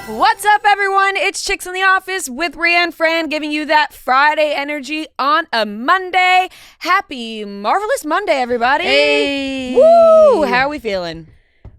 What's up, everyone? It's Chicks in the Office with Rhea and Fran, giving you that Friday energy on a Monday. Happy Marvelous Monday, everybody. Hey. Woo! How are we feeling?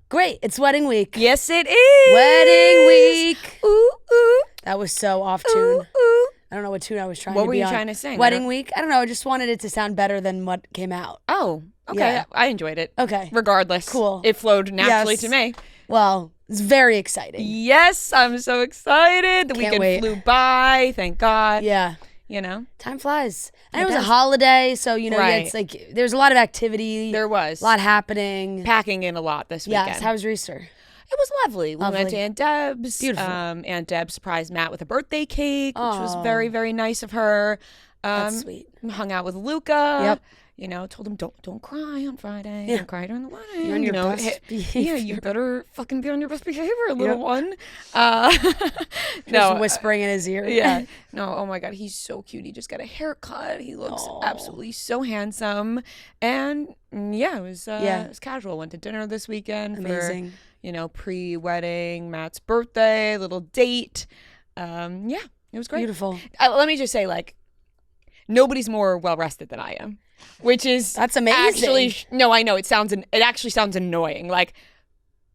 Great. It's wedding week. Yes, it is. Wedding week. Ooh, ooh. That was so off tune. Ooh, ooh. I don't know what tune I was trying to be on. What were you trying to sing? Wedding week? I don't know. I just wanted it to sound better than what came out. Oh, okay. Yeah. I enjoyed it. Okay. Regardless. Cool. It flowed naturally Yes. to me. Well, it's very exciting. Yes, I'm so excited. The Can't weekend wait. flew by. Thank God. Yeah. You know? Time flies. And It it was does. a holiday, so, you know, yeah, Right. it's like there's a lot of activity. There was. A lot happening. Packing in a lot this weekend. Yes. How was your Easter? It was lovely. We went Lovely. to Aunt Deb's. Beautiful. Aunt Deb surprised Matt with a birthday cake, which was Aw. very, very nice of her. That's sweet. Hung out with Luca. Yep. You know, told him don't cry on Friday. Yeah. Don't cry during the wedding. You're on your best yeah, behavior. you better fucking be on your best behavior, little Yep. one. Just whispering in his ear. Yeah. No, oh my God, he's so cute. He just got a haircut. He looks Aw. absolutely so handsome. And yeah, it was casual. Went to dinner this weekend Amazing. for, you know, pre-wedding, Matt's birthday, little date. Yeah, it was great. Beautiful. Let me just say, like, nobody's more well-rested than I am, which is That's amazing. actually, no, I know, it actually sounds annoying. Like,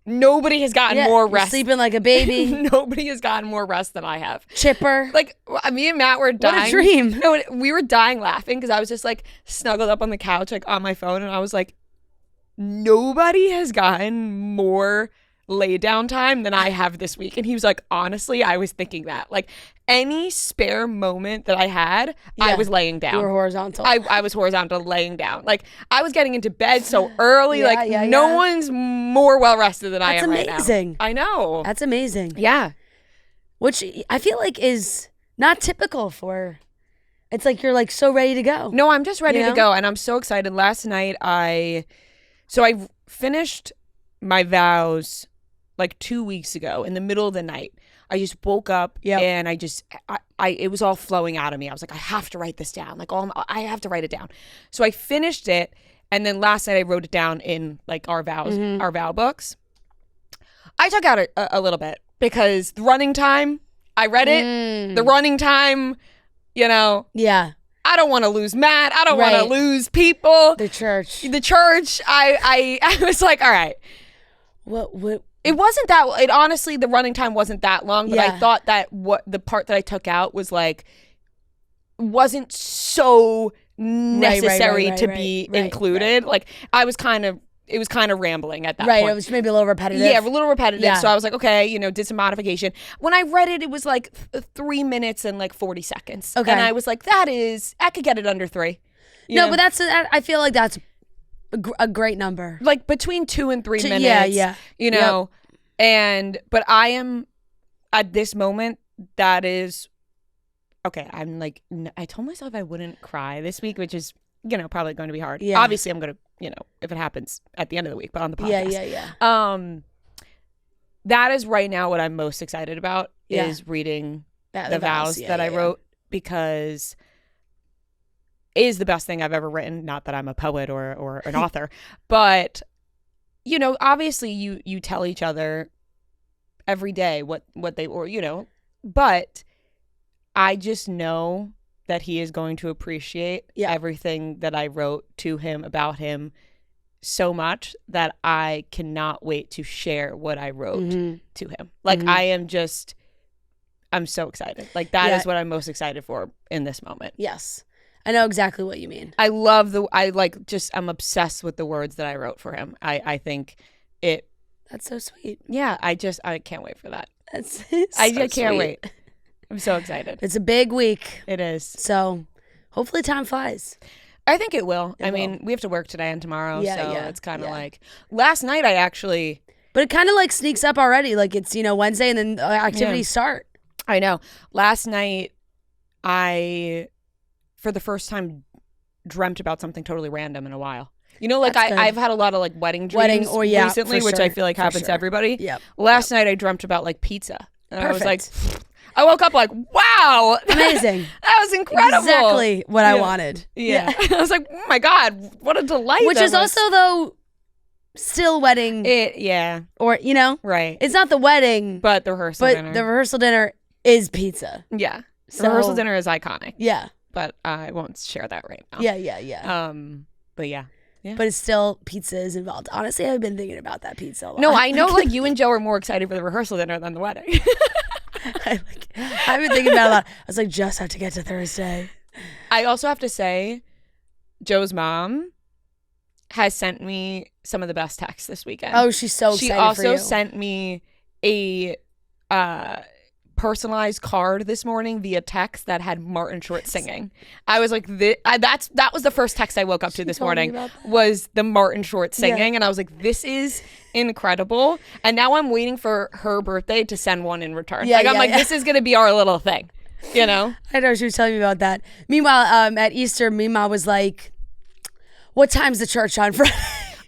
nobody has gotten Yeah, more you're rest. sleeping like a baby. Nobody has gotten more rest than I have. Chipper. Like, me and Matt were dying. What a dream. No, we were dying laughing because I was just like snuggled up on the couch, like on my phone, and I was like, nobody has gotten more lay down time than I have this week. And he was like, honestly, I was thinking that. Like, any spare moment that I had, I Yeah. was laying down. You were horizontal. I was horizontal laying down. Like, I was getting into bed so early. Yeah, like, yeah, no yeah. one's more well rested than I That's am right amazing. now. I know. That's amazing. Yeah. Which I feel like is not typical for. It's like you're like so ready to go. No, I'm just ready You to know? go, and I'm so excited. Last night, I finished my vows like 2 weeks ago in the middle of the night. I just woke up and it was all flowing out of me. I was like, I have to write this down. Like, I have to write it down. So I finished it, and then last night I wrote it down in like our vows, our vow books. I took out a little bit because the running time, I read it. The running time, you know. Yeah. I don't want to lose Matt. I don't want Right. to lose people. The church. The church. I was like, all right. What? It wasn't that. It honestly, the running time wasn't that long. But I Yeah. thought that the part that I took out was like wasn't so necessary to be included. Right. Like it was kind of rambling at that Right. point. It was maybe a little repetitive. Yeah, a little repetitive. Yeah. So I was like, okay, you know, did some modification. When I read it, it was like 3 minutes and like 40 seconds. Okay. And I was like, I could get it under 3. You No, know? but I feel like that's a great number. Like between 2 and 3 minutes. Yeah. You know, but I am at this moment, that is, okay, I'm like, I told myself I wouldn't cry this week, which is, you know, probably going to be hard. Yeah. Obviously, I'm going to, you know, if it happens at the end of the week, but on the podcast. Yeah. That is right now what I'm most excited about Yeah. is reading The the vows that I wrote, because it is the best thing I've ever written. Not that I'm a poet or an author, but, you know, obviously you tell each other every day what they, or, you know, but I just know that he is going to appreciate everything that I wrote to him about him so much that I cannot wait to share what I wrote to him. Like, I'm so excited. Like, that is what I'm most excited for in this moment. Yes. I know exactly what you mean. I'm obsessed with the words that I wrote for him. I think it. That's so sweet. Yeah, I can't wait for that. That's I so can't sweet. wait. I'm so excited. It's a big week. It is. So hopefully time flies. I think it will. It mean, we have to work today and tomorrow, Yeah, so yeah, it's kind of yeah. like last night But it kind of like sneaks up already. Like it's, you know, Wednesday and then activities start. I know. Last night, I, for the first time, dreamt about something totally random in a while. You know, like That's good. I've had a lot of like wedding dreams recently, for which sure, I feel like for happens to sure. everybody. Yep. Last night, I dreamt about like pizza. And I was like, Perfect. I woke up like, wow. Amazing. That was incredible. Exactly what I wanted. Yeah. I was like, oh my God, what a delight. Which that is was. also, though, still wedding. Or, Right. It's not the wedding. But the rehearsal dinner. But the rehearsal dinner is pizza. Yeah. The rehearsal dinner is iconic. Yeah. But I won't share that right now. Yeah. But yeah. But it's still pizza is involved. Honestly, I've been thinking about that pizza a lot. No, I know like you and Joe are more excited for the rehearsal dinner than the wedding. I've been thinking about it a lot. I was like, just have to get to Thursday. I also have to say, Joe's mom has sent me some of the best texts this weekend. Oh, she's so excited for you. She also sent me a personalized card this morning via text that had Martin Short singing. I was like, that was the first text I woke up to this morning was the Martin Short singing, and I was like, this is incredible. And now I'm waiting for her birthday to send one in return. This is gonna be our little thing, I know, she was telling me about that. Meanwhile, at Easter, Mima was like, "What time's the church on Friday?"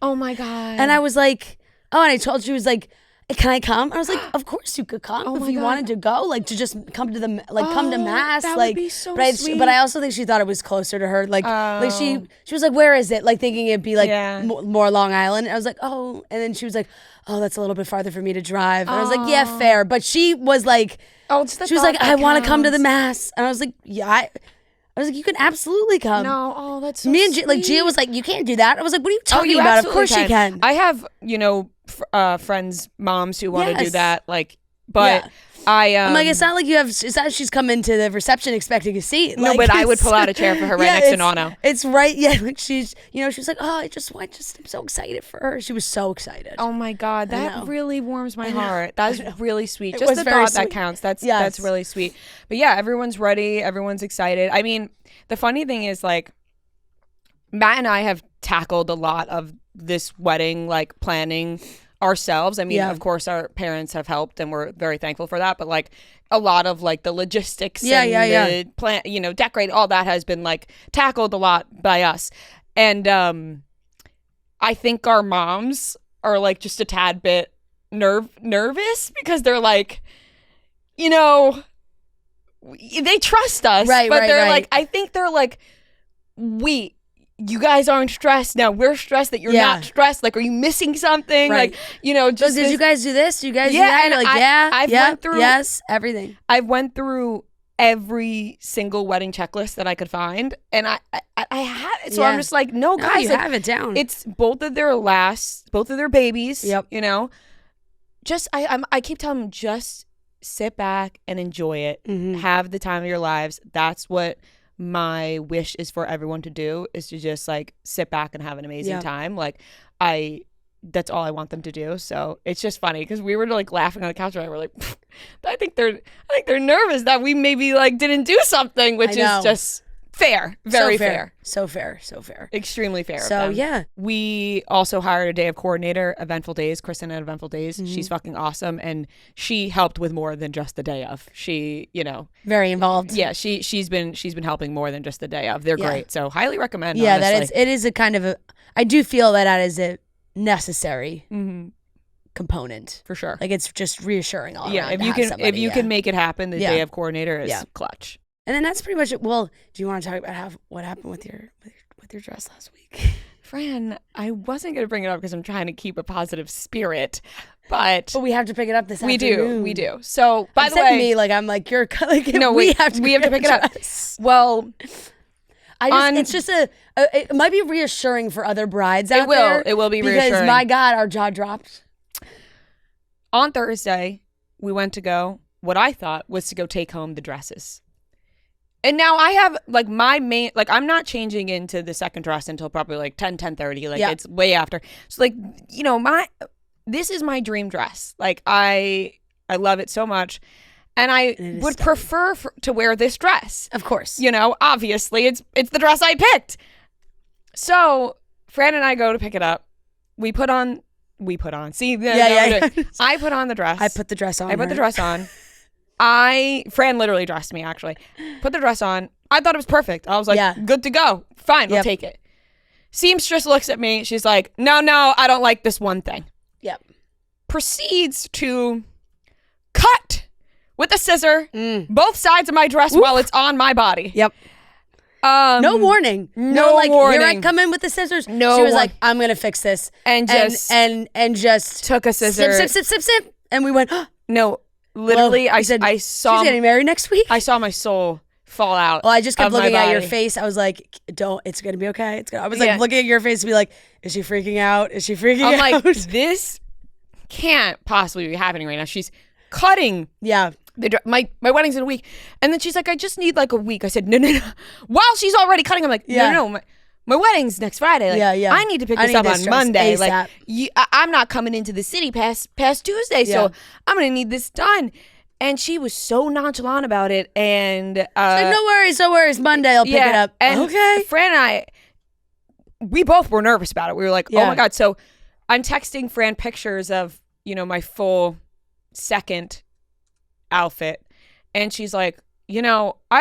Oh my god! And I was like, "Oh," and I told she was like, "Can I come?" I was like, "Of course you could come if you wanted to go, like to just come to come to mass." That like, would be so sweet. But I also think she thought it was closer to her. Like she was like, "Where is it?" Like thinking it'd be like more Long Island. And I was like, "Oh," and then she was like, "Oh, that's a little bit farther for me to drive." And I was like, "Yeah, fair." But she was like, she was like, "I want to come to the mass," and I was like, "Yeah." I was like, "You can absolutely come." No, that's so me and sweet. Gia was like, "You can't do that." I was like, "What are you talking about? Of course you can." I have, friends' moms who want to do that, but I'm like, it's not like it's not she's come into the reception expecting a seat. No, but I would pull out a chair for her right next to Nono. It's right, like she's, she was like, "Oh, I'm so excited for her." She was so excited. Oh my God, that really warms my heart. That's really sweet. It Just was the very thought that sweet. counts. That's really sweet. But yeah, everyone's ready. Everyone's excited. I mean, the funny thing is, like, Matt and I have tackled a lot of this wedding, like, planning ourselves. I mean, of course, our parents have helped, and we're very thankful for that. But like a lot of like the logistics, the plan, decorate, all that has been like tackled a lot by us. And I think our moms are like just a tad bit nervous because they're like, they trust us, but they're like, I think they're like, you guys aren't stressed. Now we're stressed that you're not stressed. Like, are you missing something? Right. Like, just did you guys do this? Do you guys do that? And like, went through everything. I went through every single wedding checklist that I could find, and I had it. So I'm just like, no, guys, you have it down. It's both of their babies. Yep. Just I keep telling them, just sit back and enjoy it. Mm-hmm. Have the time of your lives. That's what my wish is for everyone to do, is to just like sit back and have an amazing time. Like that's all I want them to do. So it's just funny because we were like laughing on the couch and we're like, I think they're nervous that we maybe like didn't do something, which is just fair. Very fair. So fair. Extremely fair. So yeah. We also hired a day of coordinator, Eventful Days, Kristen at Eventful Days. Mm-hmm. She's fucking awesome, and she helped with more than just the day of. She, very involved. Yeah, she's been helping more than just the day of. They're great. So highly recommend. Yeah, honestly. it is a kind of I do feel that is a necessary component for sure. Like, it's just reassuring all around. If you can make it happen, the day of coordinator is clutch. And then that's pretty much it. Well, do you want to talk about what happened with your dress last week? Fran, I wasn't going to bring it up because I'm trying to keep a positive spirit, but we have to pick it up this afternoon. We do. So, by the way, me, like, I'm like, you're like, no, we have to pick it up. Well, it's just it might be reassuring for other brides out there. It will be reassuring. Because, my God, our jaw dropped. On Thursday, we went to go, what I thought was to go take home the dresses. And now I have, like, my main, like, I'm not changing into the second dress until probably, like, 10:30. Like, it's way after. So, like, this is my dream dress. Like, I love it so much. And I would prefer to wear this dress. Of course. Obviously, it's the dress I picked. So, Fran and I go to pick it up. We put on. See? I put on the dress. I put the dress on. I put the dress on. Fran literally dressed me, actually. Put the dress on. I thought it was perfect. I was like, good to go. Fine, we'll take it. Seamstress looks at me. She's like, no, I don't like this one thing. Yep. Proceeds to cut with a scissor both sides of my dress while it's on my body. Yep. No warning. No like, warning. Here I come in with the scissors. No she was like, I'm going to fix this. And just took a scissor. Sip. And we went, no, literally, well, I saw. She's getting married next week. I saw my soul fall out. Well, I just kept looking at your body. face. I was like, it's going to be okay. I was like looking at your face to be like, is she freaking out? Is she freaking out? I'm like, this can't possibly be happening right now. She's cutting. Yeah. My wedding's in a week. And then she's like, I just need like a week. I said, no. While she's already cutting, I'm like, no. My wedding's next Friday. Like, I need to pick this up on Monday. ASAP. Like, I'm not coming into the city past Tuesday, so I'm going to need this done. And she was so nonchalant about it. And she's like, no worries. Monday I'll pick it up. And okay. Fran and I, we both were nervous about it. We were like, oh my God. So I'm texting Fran pictures of, my full second outfit. And she's like, I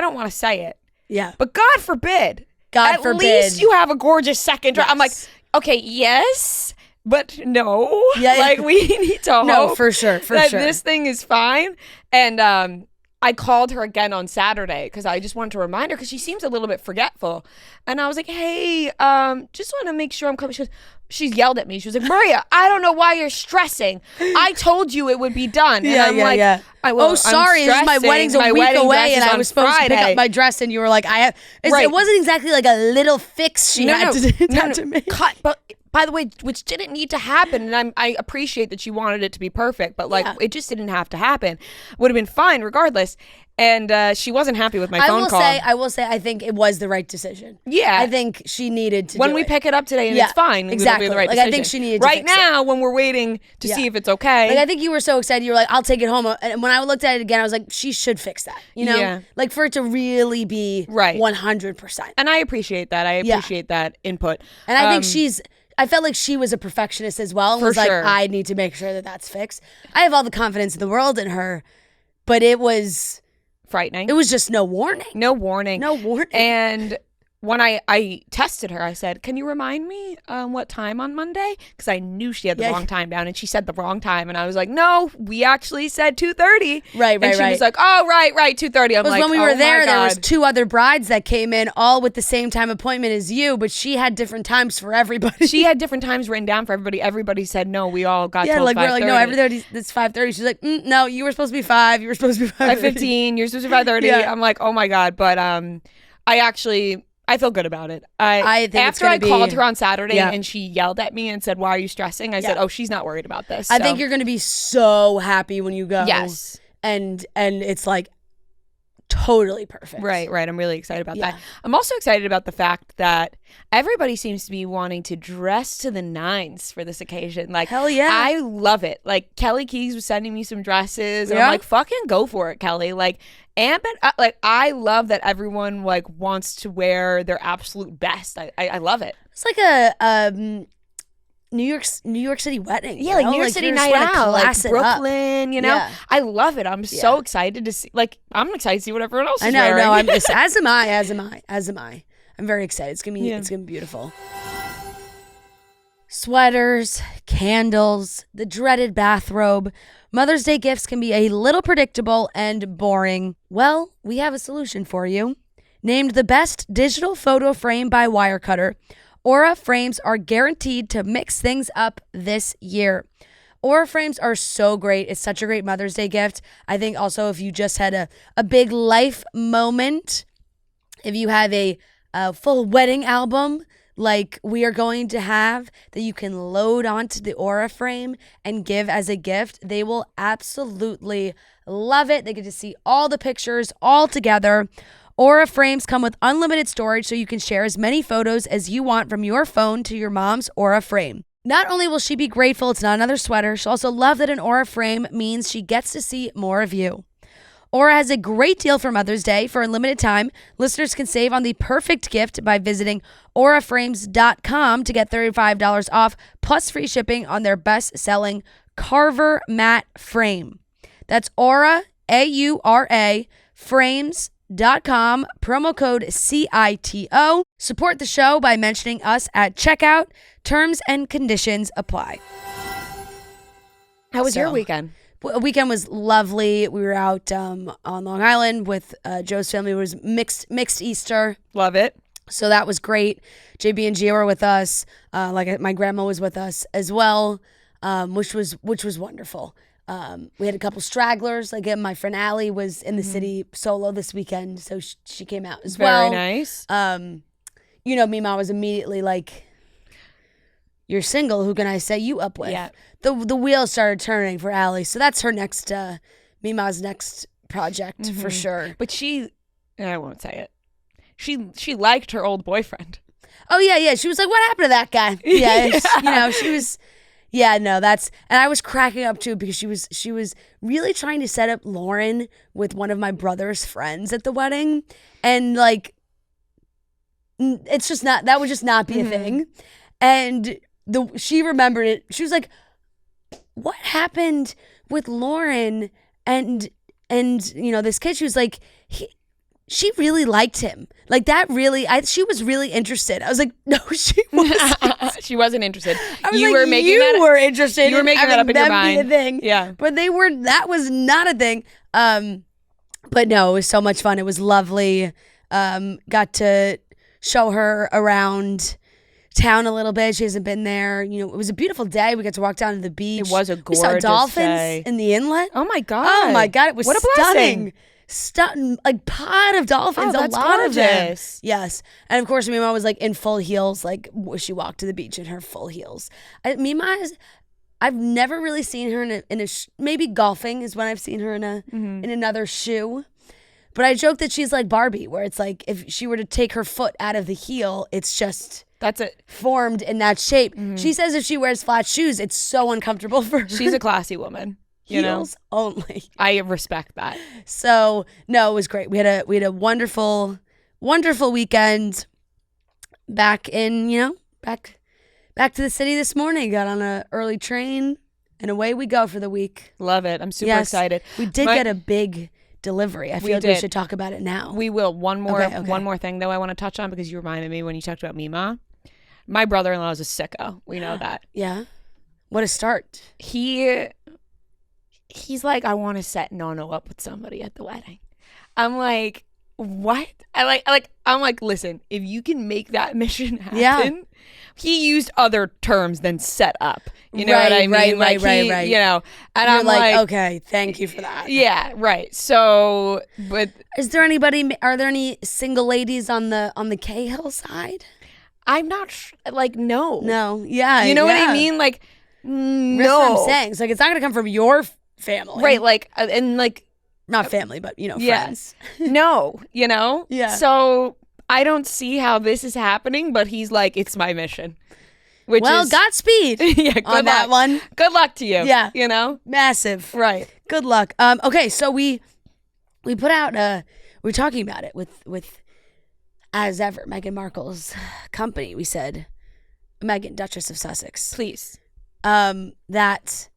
don't want to say it. Yeah. But God forbid. At least you have a gorgeous second dress. Yes. I'm like, okay, yes, but no. Yeah, like we need to hope. No, for sure. This thing is fine. And I called her again on Saturday because I just wanted to remind her because she seems a little bit forgetful. And I was like, hey, just want to make sure I'm coming. She yelled at me. She was like, Maria, I don't know why you're stressing. I told you it would be done. And I'm like, sorry, my wedding's a week away and I was supposed to pick up my dress and you were like, it wasn't exactly like a little fix she had to make. But by the way, which didn't need to happen, and I appreciate that she wanted it to be perfect, but it just didn't have to happen. Would have been fine regardless. And she wasn't happy with my phone call. I will say, I think it was the right decision. Yeah. I think she needed to when we pick it up today and it's fine. Exactly. It'll be the right decision. I think she needed to right now, when we're waiting to see if it's okay. Like, I think you were so excited. You were like, I'll take it home. And when I looked at it again, I was like, she should fix that. Yeah. Like for it to really be 100%. And I appreciate that. I appreciate that input. And I think I felt like she was a perfectionist as well. And was like, I need to make sure that that's fixed. I have all the confidence in the world in her, but it was frightening. It was just no warning. No warning. And when I tested her, I said, can you remind me what time on Monday? Because I knew she had the wrong time down, and she said the wrong time. And I was like, no, we actually said 2:30. Right. And she was like, oh, right, 2:30. I'm like, when we were there was 2 other brides that came in, all with the same time appointment as you, but she had different times for everybody. She had different times written down for everybody. Everybody said no. We all got told 5:30. We're like, no, everybody, it's 5:30. She's like, no, you were supposed to be 5. You were supposed to be 5:15. You're supposed to be 5:30. I'm like, oh my God. But I feel good about it. I think after I called her on Saturday and she yelled at me and said, why are you stressing? I said, oh, she's not worried about this. I think you're going to be so happy when you go. Yes. And it's like totally perfect. Right. I'm really excited about that. I'm also excited about the fact that everybody seems to be wanting to dress to the nines for this occasion. Like, hell yeah. I love it. Like, Kelly Keys was sending me some dresses. And I'm like, fucking go for it, Kelly. Like, I love that everyone wants to wear their absolute best. I love it. It's like a New York City wedding. Yeah, like New York City night out, like Brooklyn. Yeah. I love it. I'm so excited to see. Like, I'm excited to see what everyone else is wearing. I know. As am I. I'm very excited. It's gonna be beautiful. Sweaters, candles, the dreaded bathrobe. Mother's Day gifts can be a little predictable and boring. Well, we have a solution for you. Named the best digital photo frame by Wirecutter, Aura frames are guaranteed to mix things up this year. Aura frames are so great. It's such a great Mother's Day gift. I think also if you just had a big life moment, if you have a full wedding album like we are going to have that you can load onto the Aura frame and give as a gift, they will absolutely love it. They get to see all the pictures all together. Aura frames come with unlimited storage so you can share as many photos as you want from your phone to your mom's Aura frame. Not only will she be grateful it's not another sweater, she'll also love that an Aura frame means she gets to see more of you. Aura has a great deal for Mother's Day. For a limited time, listeners can save on the perfect gift by visiting auraframes.com to get $35 off plus free shipping on their best-selling Carver matte frame. That's Aura, A-U-R-A, frames.com, promo code CITO. Support the show by mentioning us at checkout. Terms and conditions apply. How was your weekend? weekend was lovely. We were out on Long Island with Joe's family. It was mixed Easter. Love it. So that was great. JB and Gio were with us. My grandma was with us as well, which was wonderful. We had a couple stragglers. Like my friend Allie was in the city solo this weekend, so she came out as well. Very nice. Mima was immediately like, "You're single. Who can I set you up with?" Yeah. The wheels started turning for Allie, so that's her next Mima's next project for sure. But I won't say it. She liked her old boyfriend. Oh yeah. She was like, "What happened to that guy?" Yeah, she was. Yeah, no, and I was cracking up too because she was really trying to set up Lauren with one of my brother's friends at the wedding, and like, that would just not be a thing. And she remembered it. She was like, "What happened with Lauren and this kid?" She was like, she really liked him. Like that really, she was really interested. I was like, no, she wasn't. She wasn't interested. I was were interested. You were making that up in your mind. Be a thing. Yeah. But that was not a thing. But no, it was so much fun. It was lovely. Got to show her around town a little bit. She hasn't been there. It was a beautiful day. We got to walk down to the beach. It was a gorgeous we saw dolphins day. In the inlet. Oh my God. It was what a stunning. blessing. Like pod of dolphins, that's a lot gorgeous. of them. Yes, and of course, Mima was like in full heels. Like she walked to the beach in her full heels. I've never really seen her in a maybe golfing is when I've seen her in another shoe. But I joke that she's like Barbie, where it's like if she were to take her foot out of the heel, it's just that's it formed in that shape. She says if she wears flat shoes, it's so uncomfortable for her. She's a classy woman. Heels only. I respect that. So no, it was great. We had a wonderful weekend. Back to the city this morning. Got on an early train and away we go for the week. Love it. I'm super excited. We did get a big delivery. I feel like we should talk about it now. We will. One more thing though I want to touch on because you reminded me when you talked about Mima. My brother-in-law is a sicko. We know that. Yeah. What a start. He's like, I want to set Nono up with somebody at the wedding. I'm like, what? I'm like, listen, if you can make that mission happen, he used other terms than set up. You know what I mean? Right. And you're I'm like, okay, thank you for that. Yeah, right. So, but are there any single ladies on the Cahill side? I'm not no. No. Yeah. You know what I mean? Like, no. That's what I'm saying. It's like, it's not going to come from your family. Right. Like, and like, not family, but friends. No, Yeah. So I don't see how this is happening, but he's like, it's my mission. Godspeed. Yeah, on that one. Good luck to you. Yeah. Massive. Right. Good luck. Okay, so we put out we're talking about it with as ever Meghan Markle's company. We said Meghan, Duchess of Sussex. Please. That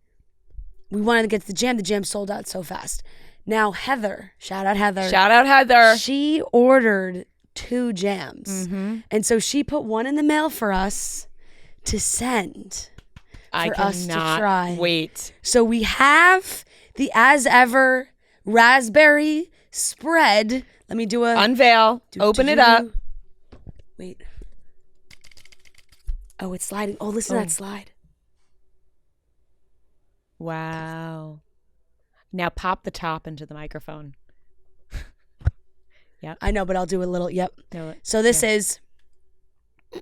we wanted to get to the jam. The jam sold out so fast. Now Heather, shout out Heather. She ordered 2 jams. And so she put one in the mail for us to send for us to try. Wait. So we have the As Ever raspberry spread. Let me do a unveil. Open it up. Wait. Oh, it's sliding. Oh, listen to that slide. Wow. Now pop the top into the microphone. Yep. I know, but I'll do a little. Yep. No, so this is.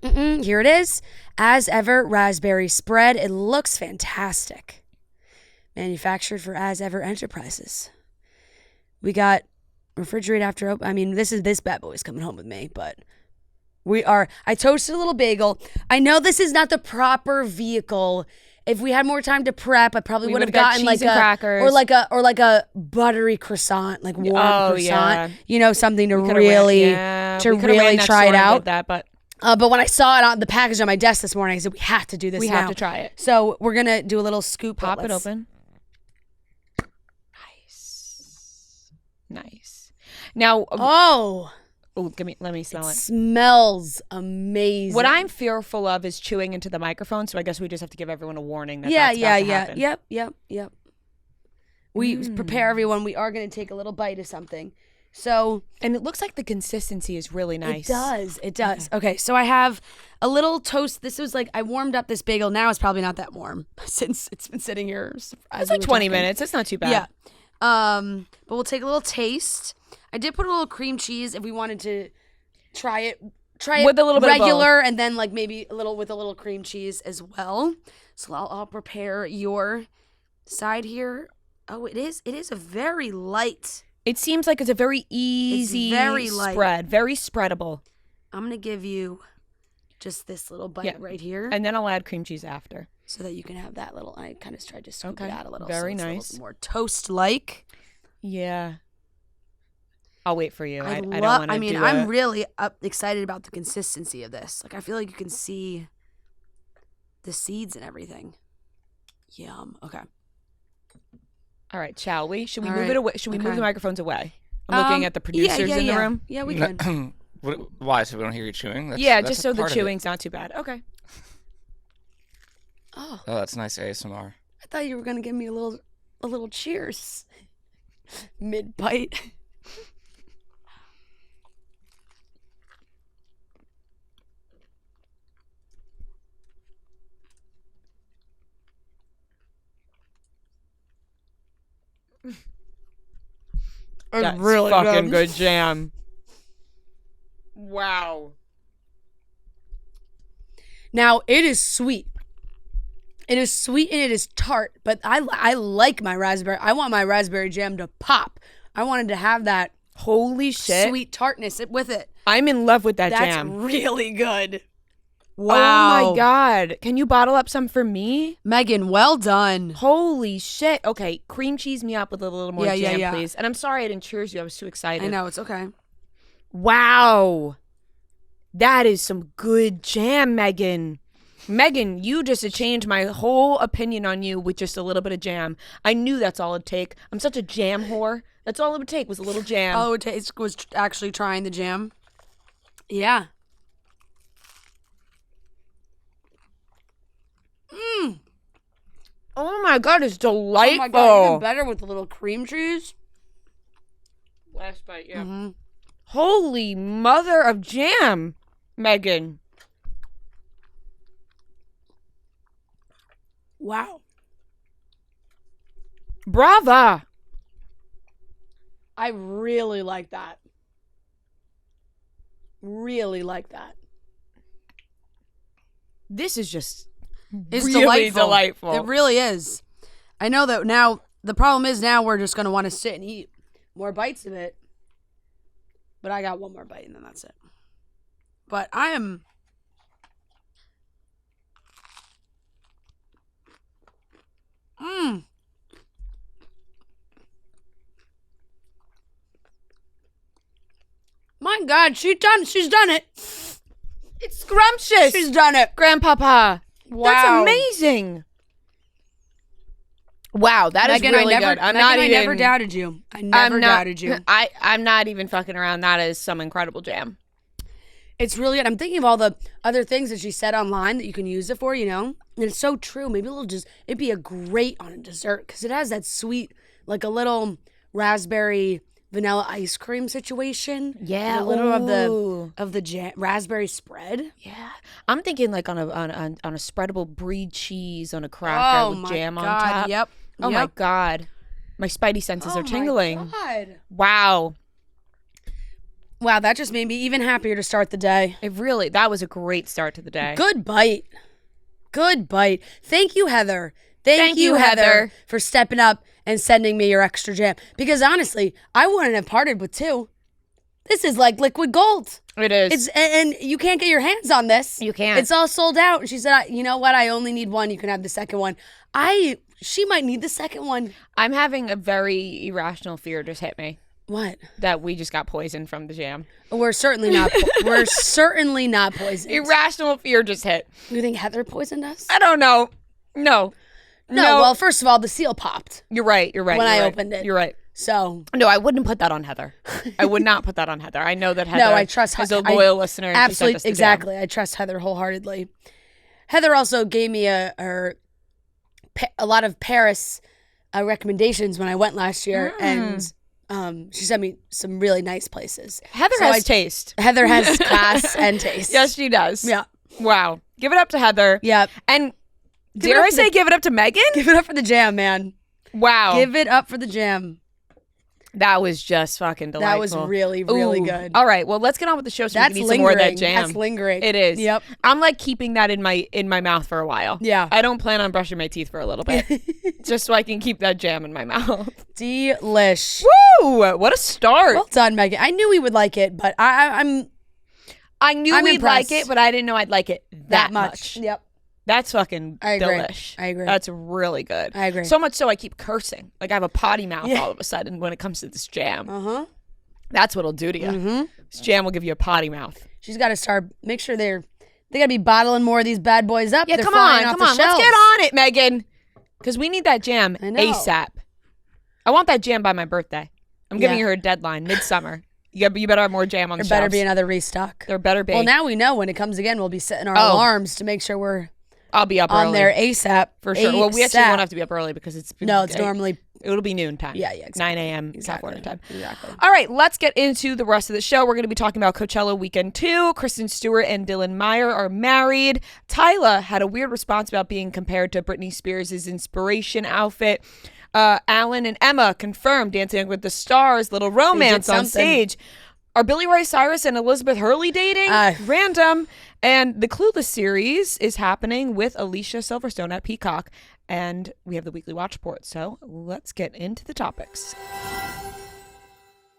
Here it is. As Ever raspberry spread. It looks fantastic. Manufactured for As Ever Enterprises. We got refrigerate after open. I mean, this bad boy's coming home with me, but I toasted a little bagel. I know this is not the proper vehicle. If we had more time to prep, I probably would have gotten like crackers. or like a buttery croissant, like warm croissant. Yeah. Something to really try it out. But when I saw it on the package on my desk this morning, I said we have to do this. We have to try it. So we're gonna do a little scoop. Pop it open. Nice. Now. Let me smell it. Smells amazing. What I'm fearful of is chewing into the microphone, so I guess we just have to give everyone a warning that that's about to happen. Yep. we prepare everyone. We are going to take a little bite of something. So, and it looks like the consistency is really nice. It does. Okay, so I have a little toast. This was like, I warmed up this bagel. Now it's probably not that warm since it's been sitting here. It's like 20 minutes. It's not too bad. Yeah. But we'll take a little taste. I did put a little cream cheese if we wanted to try it with a little bit regular, and then like maybe a little cream cheese as well. So I'll prepare your side here. Oh, it is a very light. It seems like it's a very easy spread, very spreadable. I'm going to give you just this little bite right here. And then I'll add cream cheese after. So that you can have that little, I kind of tried to scoop it out a little. Very so it's nice. A little more toast-like. Yeah. I'll wait for you. I don't want to do it. I'm really excited about the consistency of this. Like, I feel like you can see the seeds and everything. Yum. Okay. All right, shall we? Should we move it away? Should we move the microphones away? I'm looking at the producers in the room. Yeah, we can. Why? So we don't hear you chewing? That's just so the chewing's not too bad. Okay. Oh, that's nice ASMR. I thought you were gonna give me a little cheers mid bite. That's really fucking good jam. Wow. Now, it is sweet. It is sweet and it is tart, but I like my raspberry. I want my raspberry jam to pop. I wanted to have that holy shit sweet tartness with it. I'm in love with that jam. That's really good. Wow. Oh my God. Can you bottle up some for me? Megan, well done. Holy shit. Okay, cream cheese me up with a little more jam, please. And I'm sorry I didn't cheers you. I was too excited. I know, it's okay. Wow. That is some good jam, Megan. Megan, you just changed my whole opinion on you with just a little bit of jam. I knew that's all it'd take. I'm such a jam whore. That's all it would take was a little jam. Oh, it was actually trying the jam? Yeah. Oh my God, it's delightful. Oh my God, even better with a little cream cheese. Last bite, yeah. Mm-hmm. Holy mother of jam, Megan. Wow. Brava. I really like that. Really like that. This is just It's really delightful. It really is. I know that now, the problem is now we're just going to want to sit and eat more bites of it. But I got one more bite and then that's it. But I am... My God, she's done it. It's scrumptious. She's done it. Grandpapa. Wow. That's amazing. Wow, that is really good. I never doubted you. I never doubted you. I'm not even fucking around. That is some incredible jam. It's really good. I'm thinking of all the other things that she said online that you can use it for, you know? And it's so true. Maybe it'd be a great on a dessert because it has that sweet, like a little raspberry vanilla ice cream situation. Yeah, a little of the raspberry spread. Yeah, I'm thinking like on a spreadable brie cheese on a cracker with jam on top. Yep. Oh my God, my spidey senses are tingling. Oh my God. Wow. Wow, that just made me even happier to start the day. That was a great start to the day. Good bite. Good bite. Thank you, Heather. Thank you, Heather, for stepping up and sending me your extra jam. Because honestly, I wouldn't have parted with two. This is like liquid gold. It is. And you can't get your hands on this. You can't. It's all sold out. And she said, you know what? I only need one. You can have the second one. She might need the second one. I'm having a very irrational fear just hit me. What? That we just got poisoned from the jam. We're certainly not. We're certainly not poisoned. Irrational fear just hit. You think Heather poisoned us? I don't know. No. Well, first of all, the seal popped. You're right. When I opened it. You're right. So. No, I wouldn't put that on Heather. I would not put that on Heather. I know that Heather I trust is a loyal listener. And absolutely. She exactly. Jam. I trust Heather wholeheartedly. Heather also gave me a lot of Paris recommendations when I went last year, and she sent me some really nice places. Heather has taste. Heather has class and taste. Yes, she does. Yeah. Wow. Give it up to Heather. Yeah. And dare I say give it up to Meghan? Give it up for the jam, man. Wow. Give it up for the jam. That was just fucking delightful. That was really, really good. All right, well, let's get on with the show so we can eat some more of that jam. That's lingering. It is. Yep. I'm like keeping that in my mouth for a while. Yeah. I don't plan on brushing my teeth for a little bit, just so I can keep that jam in my mouth. Delish. Woo! What a start. Well done, Meghan. I knew we would like it, but I knew we'd impressed. like it, but I didn't know I'd like it that much. Yep. That's fucking I agree. delish. I agree. That's really good. I agree. So much so I keep cursing. Like I have a potty mouth all of a sudden when it comes to this jam. Uh-huh. That's what'll do to you. Mm-hmm. This jam will give you a potty mouth. She's got to start, make sure they got to be bottling more of these bad boys up. Yeah, They're come flying on. off the Let's shelves. get on it, Meghan. Because we need that jam I know. ASAP. I want that jam by my birthday. I'm giving her a deadline, midsummer. You better have more jam on the There shelves. better be another restock. There better be. Well, now we know when it comes again, we'll be setting our alarms to make sure we're I'll be up on early. there ASAP. For sure. Well, we actually won't have to be up early because it's... No, it's normally... It'll be noon time. Yeah, exactly. 9 a.m. Exactly. California time. Exactly. All right, let's get into the rest of the show. We're going to be talking about Coachella Weekend 2. Kristen Stewart and Dylan Meyer are married. Tyla had a weird response about being compared to Britney Spears' inspiration outfit. Alan and Emma confirmed Dancing with the Stars, little romance on stage. Are Billy Ray Cyrus and Elizabeth Hurley dating? Random. And the Clueless series is happening with Alicia Silverstone at Peacock. And we have the weekly watch report. So let's get into the topics.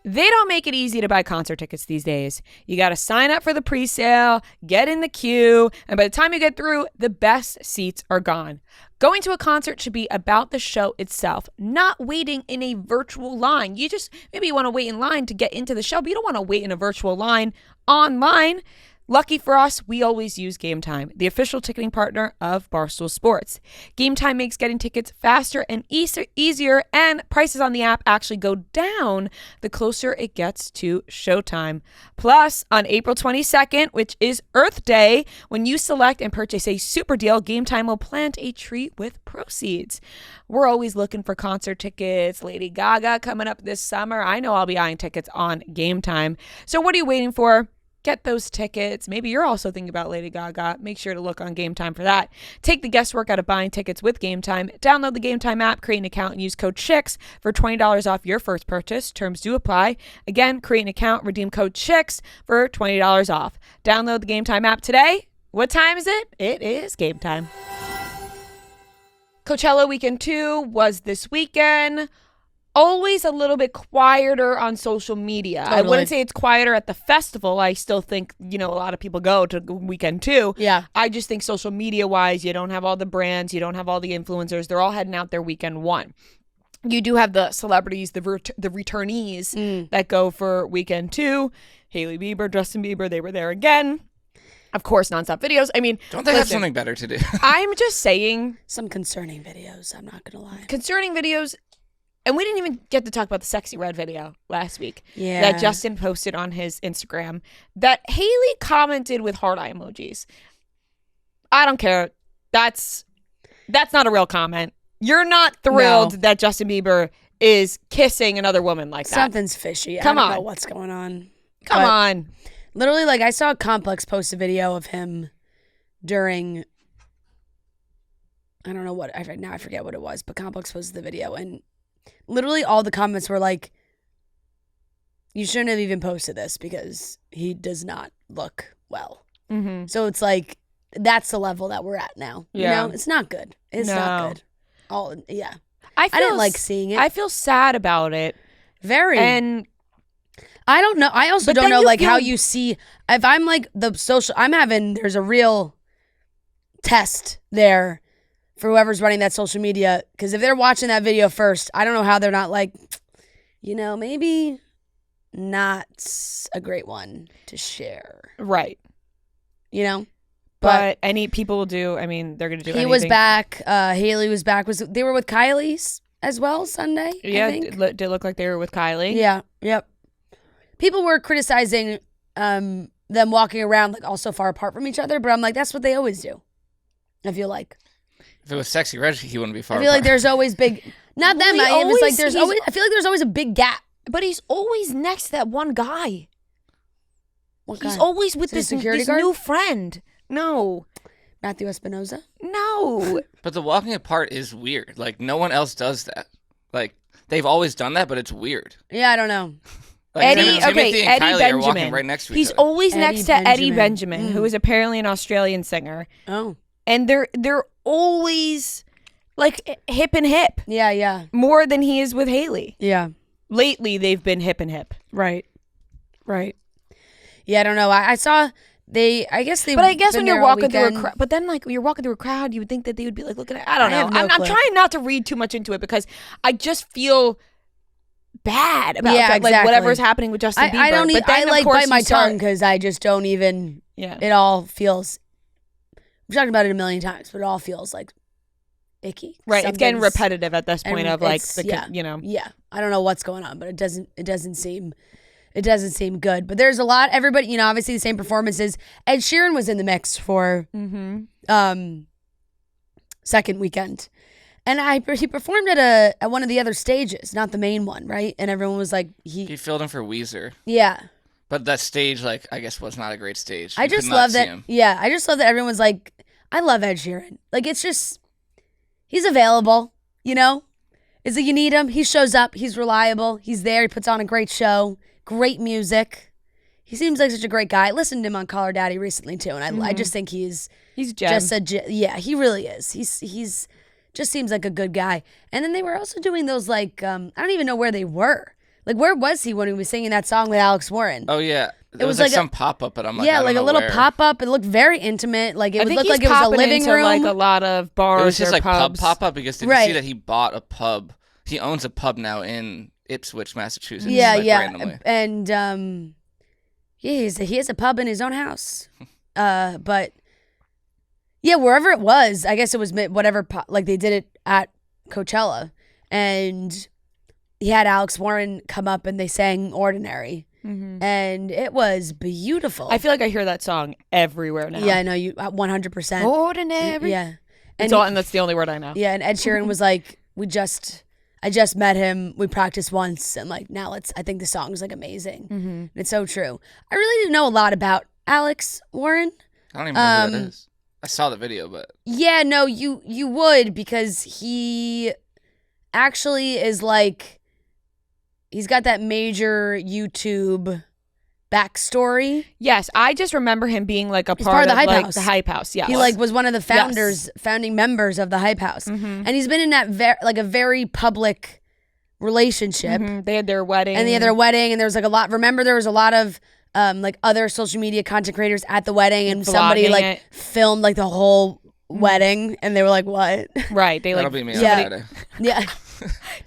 They don't make it easy to buy concert tickets these days. You got to sign up for the pre-sale, get in the queue, and by the time you get through, the best seats are gone. Going to a concert should be about the show itself, not waiting in a virtual line. Maybe you want to wait in line to get into the show, but you don't want to wait in a virtual line online. Lucky for us, we always use Game Time, the official ticketing partner of Barstool Sports. Game Time makes getting tickets faster and easier, and prices on the app actually go down the closer it gets to showtime. Plus, on April 22nd, which is Earth Day, when you select and purchase a super deal, Game Time will plant a tree with proceeds. We're always looking for concert tickets. Lady Gaga coming up this summer. I know I'll be eyeing tickets on Game Time. So what are you waiting for? Get those tickets. Maybe you're also thinking about Lady Gaga. Make sure to look on Game Time for that. Take the guesswork out of buying tickets with Game Time. Download the Game Time app, create an account, and use code CHICKS for $20 off your first purchase. Terms do apply. Again, create an account, redeem code CHICKS for $20 off. Download the Game Time app today. What time is it? It is Game Time. Coachella Weekend 2 was this weekend. Always a little bit quieter on social media. Totally. I wouldn't say it's quieter at the festival. I still think, a lot of people go to Weekend 2. Yeah. I just think social media wise, you don't have all the brands, you don't have all the influencers. They're all heading out there Weekend 1. You do have the celebrities, the returnees that go for Weekend 2. Hailey Bieber, Justin Bieber, they were there again. Of course, nonstop videos. I mean, don't they have something better to do? I'm just saying. Some concerning videos, I'm not going to lie. Concerning videos. And we didn't even get to talk about the Sexy Red video last week that Justin posted on his Instagram that Hailey commented with heart eye emojis. I don't care. That's not a real comment. You're not thrilled that Justin Bieber is kissing another woman like that. Something's fishy. I don't know what's going on. Come on. Literally, I saw Complex post a video of him during... I don't know what... Now I forget what it was, but Complex posted the video, and literally all the comments were like, you shouldn't have even posted this because he does not look well. Mm-hmm. So it's like, that's the level that we're at now. Yeah. It's not good. It's not good. I didn't like seeing it. I feel sad about it. Very. And I don't know. I also don't know how you see, if I'm there's a real test there for whoever's running that social media, because if they're watching that video first, I don't know how they're not like, maybe not a great one to share. Right. But any people will do, they're going to do anything. He was back. Hailey was back. They were with Kylie as well Sunday, yeah, I think. It did look like they were with Kylie. Yeah, yep. People were criticizing them walking around all so far apart from each other, but I'm like, that's what they always do, I feel like. If it was Sexy Red, he wouldn't be far I feel like apart. there's always big. Not Well, them. he It's like always- he's- I feel like there's always a big gap. But he's always next to that one guy. What He's guy? always with Is it a this security guard? new friend. No. Matthew Espinoza. No. But the walking apart is weird. Like, no one else does that. Like, they've always done that, but it's weird. Yeah, I don't know. Like, Eddie, Timothy and Eddie Kylie Benjamin. are walking right next to each He's other. always Eddie next to Eddie Benjamin. Benjamin, who is apparently an Australian singer. Oh. And they're always like hip and hip, Yeah. more than he is with Haley. Yeah. Lately, they've been hip and hip. Right. Yeah, I don't know. I saw I guess they. But I guess been when you're there all walking through a weekend. crowd, but then like when you're walking through a crowd, you would think that they would be like looking at. I don't I know. have no I'm clue. trying not to read too much into it because I just feel bad about Yeah, like exactly. whatever's happening with Justin Bieber. I don't. But then, I of like course, bite my you start- tongue because I just don't even. Yeah. It all feels. We've talked about it a million times, but it all feels like icky. Right, it's getting Something's- repetitive at this point and of like it's- the yeah. you know. Yeah, I don't know what's going on, but it doesn't seem good. But there's a lot. Everybody, obviously the same performances. Ed Sheeran was in the mix for second weekend, and he performed at one of the other stages, not the main one, right? And everyone was like, He filled in for Weezer. yeah. But that stage, like, I guess was not a great stage. I You could just not love see that. him. Yeah, I just love that everyone's like, I love Ed Sheeran. Like, it's just, he's available, It's like you need him. He shows up. He's reliable. He's there. He puts on a great show. Great music. He seems like such a great guy. I listened to him on Call Her Daddy recently too, and I just think he's He's a gem. yeah, he really is. He's just seems like a good guy. And then they were also doing those like I don't even know where they were. Like, where was he when he was singing that song with Alex Warren? Oh, yeah. It was was like like some pop-up, but I'm like, yeah, I don't like a know little where. pop-up. It looked very intimate. Like, it I would think look he's like it was a popping living into room. like a lot of bars. It was just or like pubs. pop-up because did you Right. see that he bought a pub? He owns a pub now in Ipswich, Massachusetts. Yeah, like, yeah. randomly. And yeah, he has a pub in his own house. But yeah, wherever it was, I guess it was whatever, like they did it at Coachella. And he had Alex Warren come up and they sang Ordinary. And it was beautiful. I feel like I hear that song everywhere now. Yeah, I know you 100%. Ordinary. Yeah. And that's the only word I know. Yeah, and Ed Sheeran was like, I just met him. We practiced once, and like now I think the song is like amazing. And it's so true. I really didn't know a lot about Alex Warren. I don't even know who that is. I saw the video, but Yeah, no, you would, because he actually is like, he's got that major YouTube backstory. Yes, I just remember him being like a He's part part of the of Hype like House. the Hype House. Yes. He like was one of the founding members of the Hype House, and he's been in that a very public relationship. They had their wedding. And they had their wedding, and there was like a lot. Remember, there was a lot of like other social media content creators at the wedding, and somebody Vlogging like it. filmed like the whole wedding, and they were like, "What?" Right. They that'll like be me on yeah. Friday. Yeah.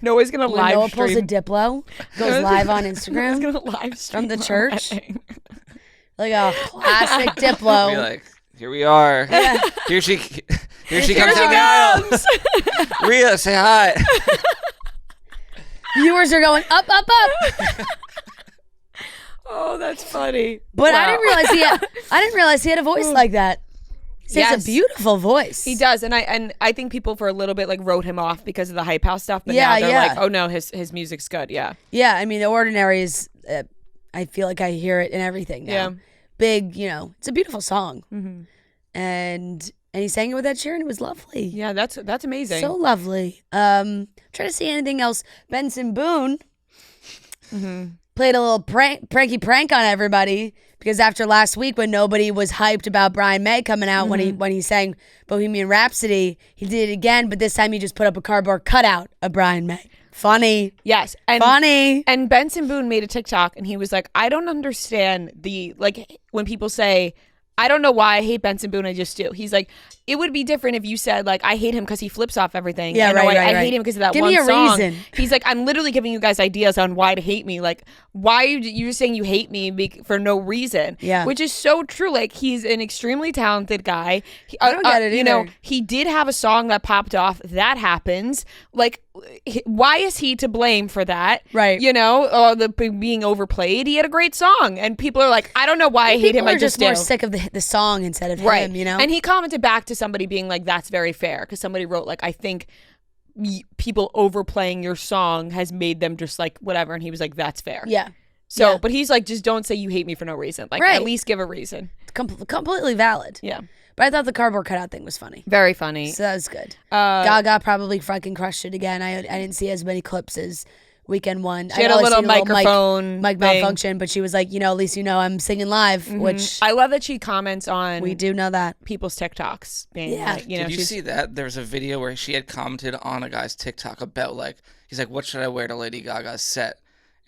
Noah's gonna When live Noah pulls a stream. Diplo, goes live on Noah's Instagram, gonna live stream from the our church. wedding. like a classic Be Diplo. like, here we are. Yeah. Here she comes Here she down the aisle. Rhea, say hi. Viewers are going up, up, up. Oh, that's funny. But Wow. I didn't realize he had a voice like that. He has Yes. a beautiful voice. He does, and I think people for a little bit like wrote him off because of the Hype House stuff. But Yeah, now they're yeah. like, oh no, his music's good. Yeah. Yeah, I mean, The Ordinary is. I feel like I hear it in everything now. Yeah. Big, it's a beautiful song, and he sang it with Ed Sheeran. It was lovely. Yeah, that's amazing. So lovely. Trying to see anything else. Benson Boone played a little pranky prank on everybody, because after last week when nobody was hyped about Brian May coming out when he sang Bohemian Rhapsody, he did it again, but this time he just put up a cardboard cutout of Brian May. Funny. Yes, and Funny. And Benson Boone made a TikTok, and he was like, I don't understand when people say, I don't know why I hate Benson Boone, I just do. He's like, it would be different if you said, like, I hate him because he flips off everything. Yeah, And right, I right. hate him because of that Give one me a song. reason. He's like, I'm literally giving you guys ideas on why to hate me. Like, why are you just saying you hate me for no reason? Yeah. Which is so true. Like, he's an extremely talented guy. I don't get it You know, either. he did have a song that popped off. That happens. Like, why is he to blame for that? Right. You know, the being overplayed. He had a great song, and people are like, I don't know why I hate him. I just more do. sick of the song instead of Right. him, you know? And he commented back to somebody being like, that's very fair, because somebody wrote like, I think people overplaying your song has made them just like whatever, and he was like, that's fair. Yeah. So, Yeah. but he's like, just don't say you hate me for no reason. Like, Right. at least give a reason. Completely valid. Yeah. But I thought the cardboard cutout thing was funny. Very funny. So that was good. Gaga probably fucking crushed it again. I didn't see as many clips as Weekend one. She had a little microphone mic malfunction, but she was like, at least I'm singing live, which I love that she comments on. We do know that. People's TikToks. Being Yeah. like, Did you see that? There was a video where she had commented on a guy's TikTok about like, he's like, what should I wear to Lady Gaga's set?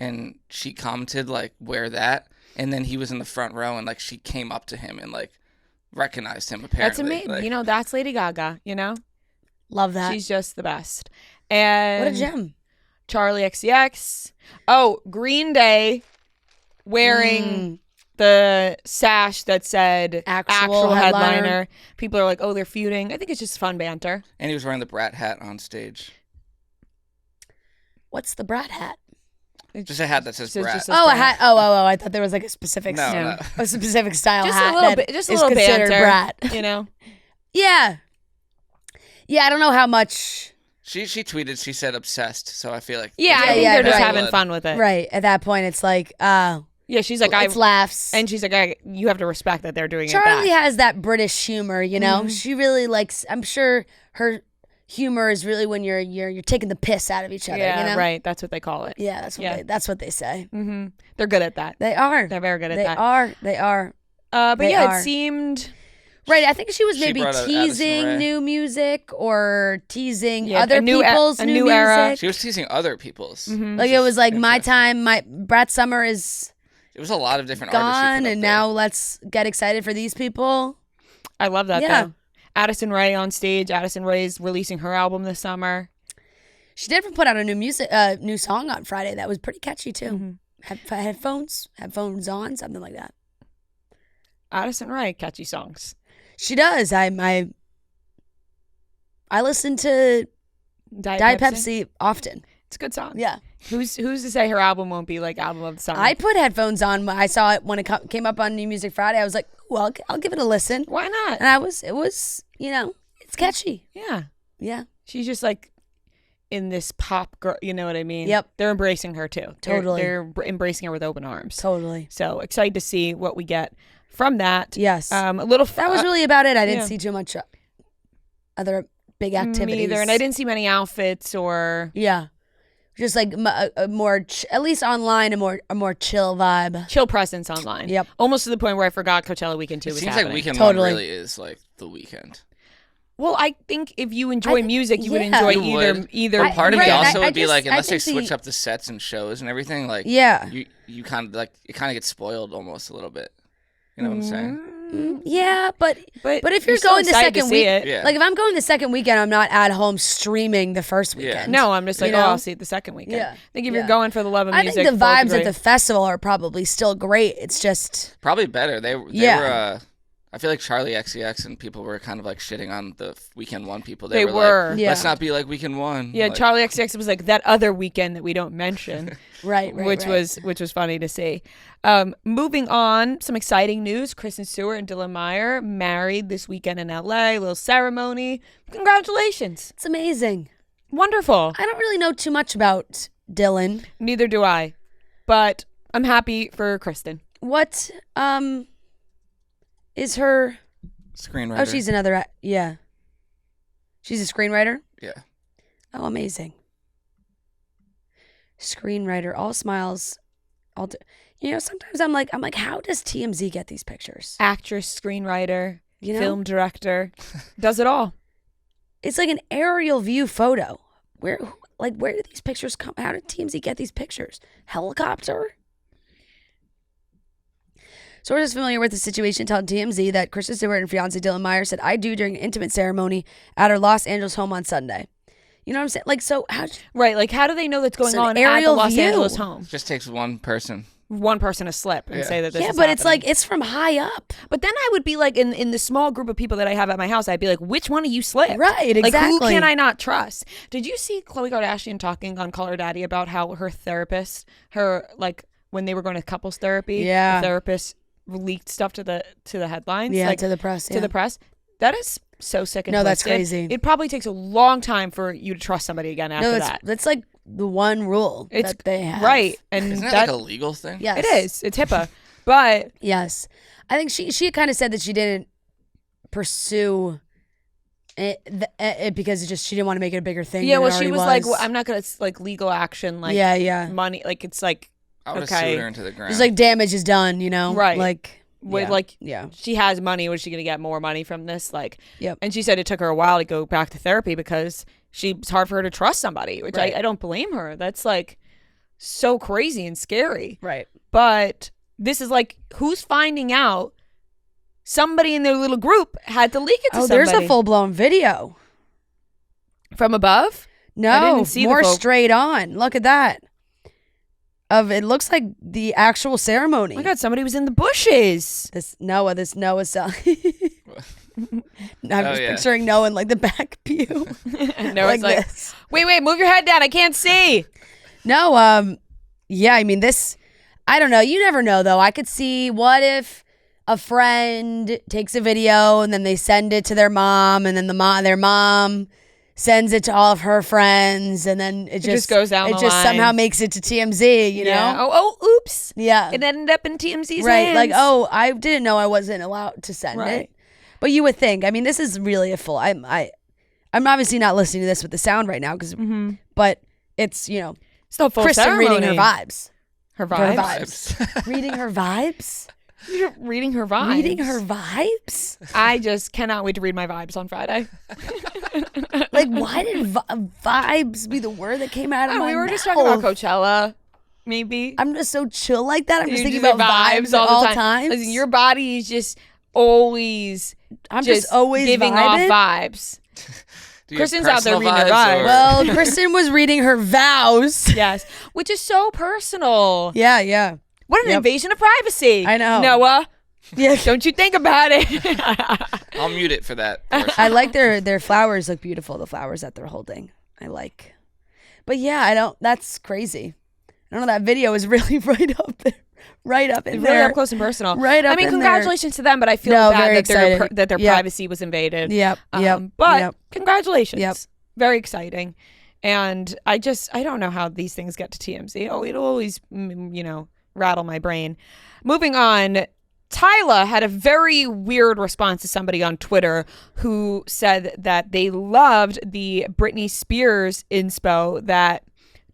And she commented like, wear that. And then he was in the front row and like she came up to him and like recognized him apparently. That's amazing. Like, That's Lady Gaga, Love that. She's just the best. And what a gem. Charlie XCX. Oh, Green Day wearing the sash that said actual headliner. People are like, oh, they're feuding. I think it's just fun banter. and he was wearing the Brat hat on stage. What's the Brat hat? Just a hat that says So it's Brat. just Oh, a hat. Oh, I thought there was like a specific No. a specific style Just hat a little that bit, just a is little considered banter. Brat. Yeah. Yeah, I don't know how much. She tweeted, she said obsessed, so I feel like Yeah, I think yeah, they're just right. having fun with it. Right. At that point, it's like, Yeah, she's like, it's laughs. and she's like, you have to respect that they're doing Charlie it back. has that British humor, She really likes. I'm sure her humor is really when you're taking the piss out of each other. Yeah, right. That's what they call it. Yeah, that's what they say. Mm-hmm. They're good at that. They are. They're very good at They that. are. But They yeah, are. it seemed. Right, I think she was She maybe brought out Addison teasing Rae. new music or teasing Yeah, other a new people's a new new era. music. She was teasing other people's. Like it was like my time, my Brat Summer is It was a lot of different artists. she gone, put up and there. now let's get excited for these people. I love that Yeah. though. Addison Rae on stage. Addison Rae's releasing her album this summer. She did put out a new song on Friday that was pretty catchy too. Headphones on, something like that. Addison Rae, catchy songs. She does. I listen to Diet Pepsi often. It's a good song. Yeah. Who's to say her album won't be like album of the summer? I put headphones on. I saw it when it came up on New Music Friday. I was like, well, I'll give it a listen. Why not? And it was, it's catchy. Yeah. Yeah. She's just like in this pop girl, you know what I mean? Yep. They're embracing her too. Totally. They're embracing her with open arms. Totally. So excited to see what we get from that. Yes. A little. That was really about it. I didn't yeah. see too much other big activities. Me either, and I didn't see many outfits or. Yeah. Just like a more, at least online, a more chill vibe. Chill presence online. Yep. Almost to the point where I forgot Coachella Weekend 2 It was seems happening. like Weekend Totally. 1 really is like the weekend. Well, I think if you enjoy think- music, you would yeah. enjoy You would. either. But part of me right, also I would be just- like, I unless they think switch up the sets and shows and everything, like Yeah. you kind of like it kind of gets spoiled almost a little bit. You know what I'm saying? Yeah, but if you're still going the excited to second see week, it. Yeah. like if I'm going the second weekend, I'm not at home streaming the first weekend. No, I'm just like, You know? I'll see it the second weekend. Yeah. I think if Yeah. you're going for the love of I music, think the vibes both at the festival are probably still great. It's just Probably better. They Yeah. were. I feel like Charlie XCX and people were kind of like shitting on the Weekend 1 people. They were. were. Like, Yeah. let's not be like Weekend 1. Yeah, Like, Charlie XCX was like that other weekend that we don't mention, right, which was funny to see. Moving on, some exciting news: Kristen Stewart and Dylan Meyer married this weekend in LA. Little ceremony. Congratulations! It's amazing. Wonderful. I don't really know too much about Dylan. Neither do I, but I'm happy for Kristen. What is her? screenwriter. Oh, she's another. Yeah, she's a screenwriter. Yeah. Oh, amazing. Screenwriter, all smiles, sometimes I'm like, how does TMZ get these pictures? Actress, screenwriter, You know? film director, does it all. It's like an aerial view photo. Where do these pictures come? How did TMZ get these pictures? Helicopter? Sources familiar with the situation told TMZ that Kristen Stewart and fiancé Dylan Meyer said "I do" during an intimate ceremony at her Los Angeles home on Sunday. You know what I'm saying? Like, so how? Right, like how do they know that's going It's an on at the aerial Los view. Angeles home? Just takes one person. one person a slip and say that this is but it's happening. like, it's from high up. But then I would be like, in the small group of people that I have at my house, I'd be like, which one of you slipped? Right, Like, who exactly. can I not trust? Did you see Khloe Kardashian talking on Call Her Daddy about how her therapist, when they were going to couples therapy, the therapist leaked stuff to the headlines? Yeah, like, to the press. To the press. That is so sick and No, that's twisted. crazy. It probably takes a long time for you to trust somebody again after that. That's like the one rule that they have. Right. And Isn't that like a legal thing? Yes. It is. It's HIPAA. But yes. I think she kind of said that she didn't pursue it because she didn't want to make it a bigger thing. yeah, than well, it she already was like, well, I'm not going to, like, legal action, like, money. Like, it's like, I would have okay. sued her into the ground. Just like damage is done, you know? Right. Like, with she has money. Was she going to get more money from this? Like, Yep. And she said it took her a while to go back to therapy because it's hard for her to trust somebody, which I don't blame her. That's like so crazy and scary. Right. But this is like, who's finding out somebody in their little group had to leak it to somebody? There's a full-blown video. From above? I No, didn't see more straight on. Look at that. It looks like the actual ceremony. Oh my God, somebody was in the bushes. This Noah cell. I'm just picturing Noah in like the back pew. No, like it's like, this. wait, move your head down. I can't see. No, yeah, I mean this, I don't know. You never know though. I could see, what if a friend takes a video and then they send it to their mom, and then their mom sends it to all of her friends, and then it just goes down the line. somehow makes it to TMZ, you know? Oh, oops. Yeah. It ended up in TMZ's Right. hands. Like, oh, I didn't know I wasn't allowed to send it. But you would think, I mean, this is really a full, I'm obviously not listening to this with the sound right now, but it's, you know, it's the full Kristen ceremony. reading her vibes. Her vibes? Reading her vibes? You're reading her vibes. Reading her vibes? I just cannot wait to read my vibes on Friday. Like, why did vibes be the word that came out of my mouth? We were just talking about Coachella, maybe. I'm just so chill like that. I'm just You thinking about vibes all the time. Listen, your body is just always just always giving vibing? off vibes. Kristen's out there reading her vibes. Well, Kristen was reading her vows. Yes, which is so personal. Yeah. What an invasion of privacy. I know. Noah. Yeah. Don't you think about it. I'll mute it for that. I like their flowers look beautiful, the flowers that they're holding. I like. But yeah, that's crazy. I don't know, that video is really right up there. Right up in there. Really up close and personal. Right up I mean, in congratulations to them, but I feel very bad that their privacy was invaded. Yep. But congratulations. Yep. Very exciting. And I don't know how these things get to TMZ. Oh, it'll always, rattle my brain. Moving on, Tyla had a very weird response to somebody on Twitter who said that they loved the Britney Spears inspo that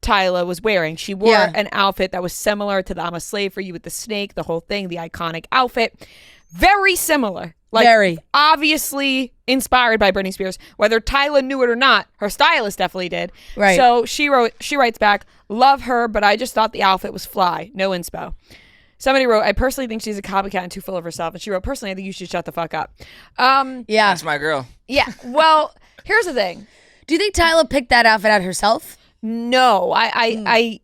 Tyla was wearing. She wore an outfit that was similar to the I'm a Slave for You with the snake, the whole thing, the iconic outfit. Very similar. Like, obviously inspired by Britney Spears. Whether Tyla knew it or not, her stylist definitely did. Right. So she writes back, love her, but I just thought the outfit was fly. No inspo. Somebody wrote, I personally think she's a copycat and too full of herself. And she wrote, personally, I think you should shut the fuck up. Yeah. That's my girl. Yeah. Well, here's the thing. Do you think Tyla picked that outfit out herself? No. I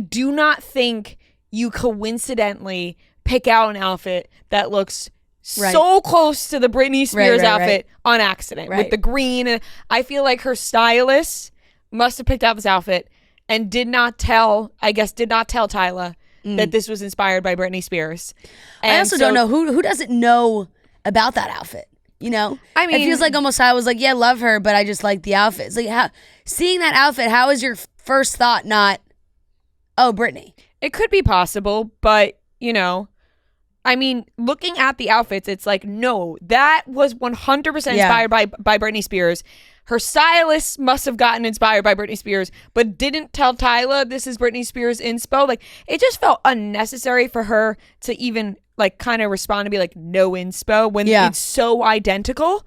do not think you coincidentally pick out an outfit that looks so close to the Britney Spears outfit on accident with the green. And I feel like her stylist must have picked out this outfit and did not tell Tyla that this was inspired by Britney Spears. And I also don't know who doesn't know about that outfit. You know, I mean, it feels like almost I was like, yeah, love her, but I just like the outfit. It's like, seeing that outfit, how is your first thought not, oh, Britney? It could be possible, but I mean, looking at the outfits, it's like, no, that was 100% inspired by Britney Spears. Her stylist must have gotten inspired by Britney Spears, but didn't tell Tyla this is Britney Spears inspo. Like, it just felt unnecessary for her to even like kind of respond to be like, no inspo when it's so identical.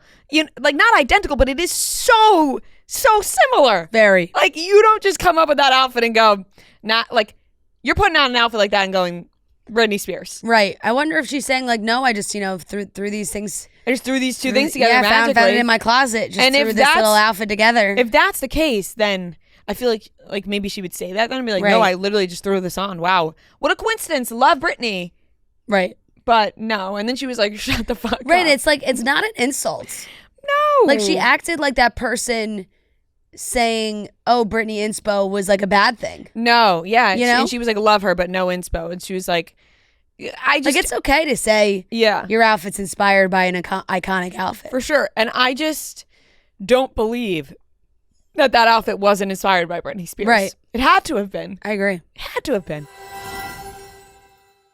Like, not identical, but it is so similar. Very. Like, you don't just come up with that outfit and go, not like, you're putting on an outfit like that and going, Britney Spears. Right. I wonder if she's saying like, no, I just, threw these things. I just threw these two things together Yeah, magically. found it in my closet. Just And threw this little outfit together. If that's the case, then I feel like maybe she would say that then and be like, no, I literally just threw this on. Wow. What a coincidence. Love Britney. Right. But no. And then she was like, shut the fuck up. Right. It's like, it's not an insult. No. Like she acted like that person saying, oh, Britney inspo was like a bad thing. No. Yeah. You know? And she was like, love her, but no inspo. And she was like, like it's okay to say your outfit's inspired by an iconic outfit. For sure. And I just don't believe that outfit wasn't inspired by Britney Spears. Right. It had to have been. I agree. It had to have been.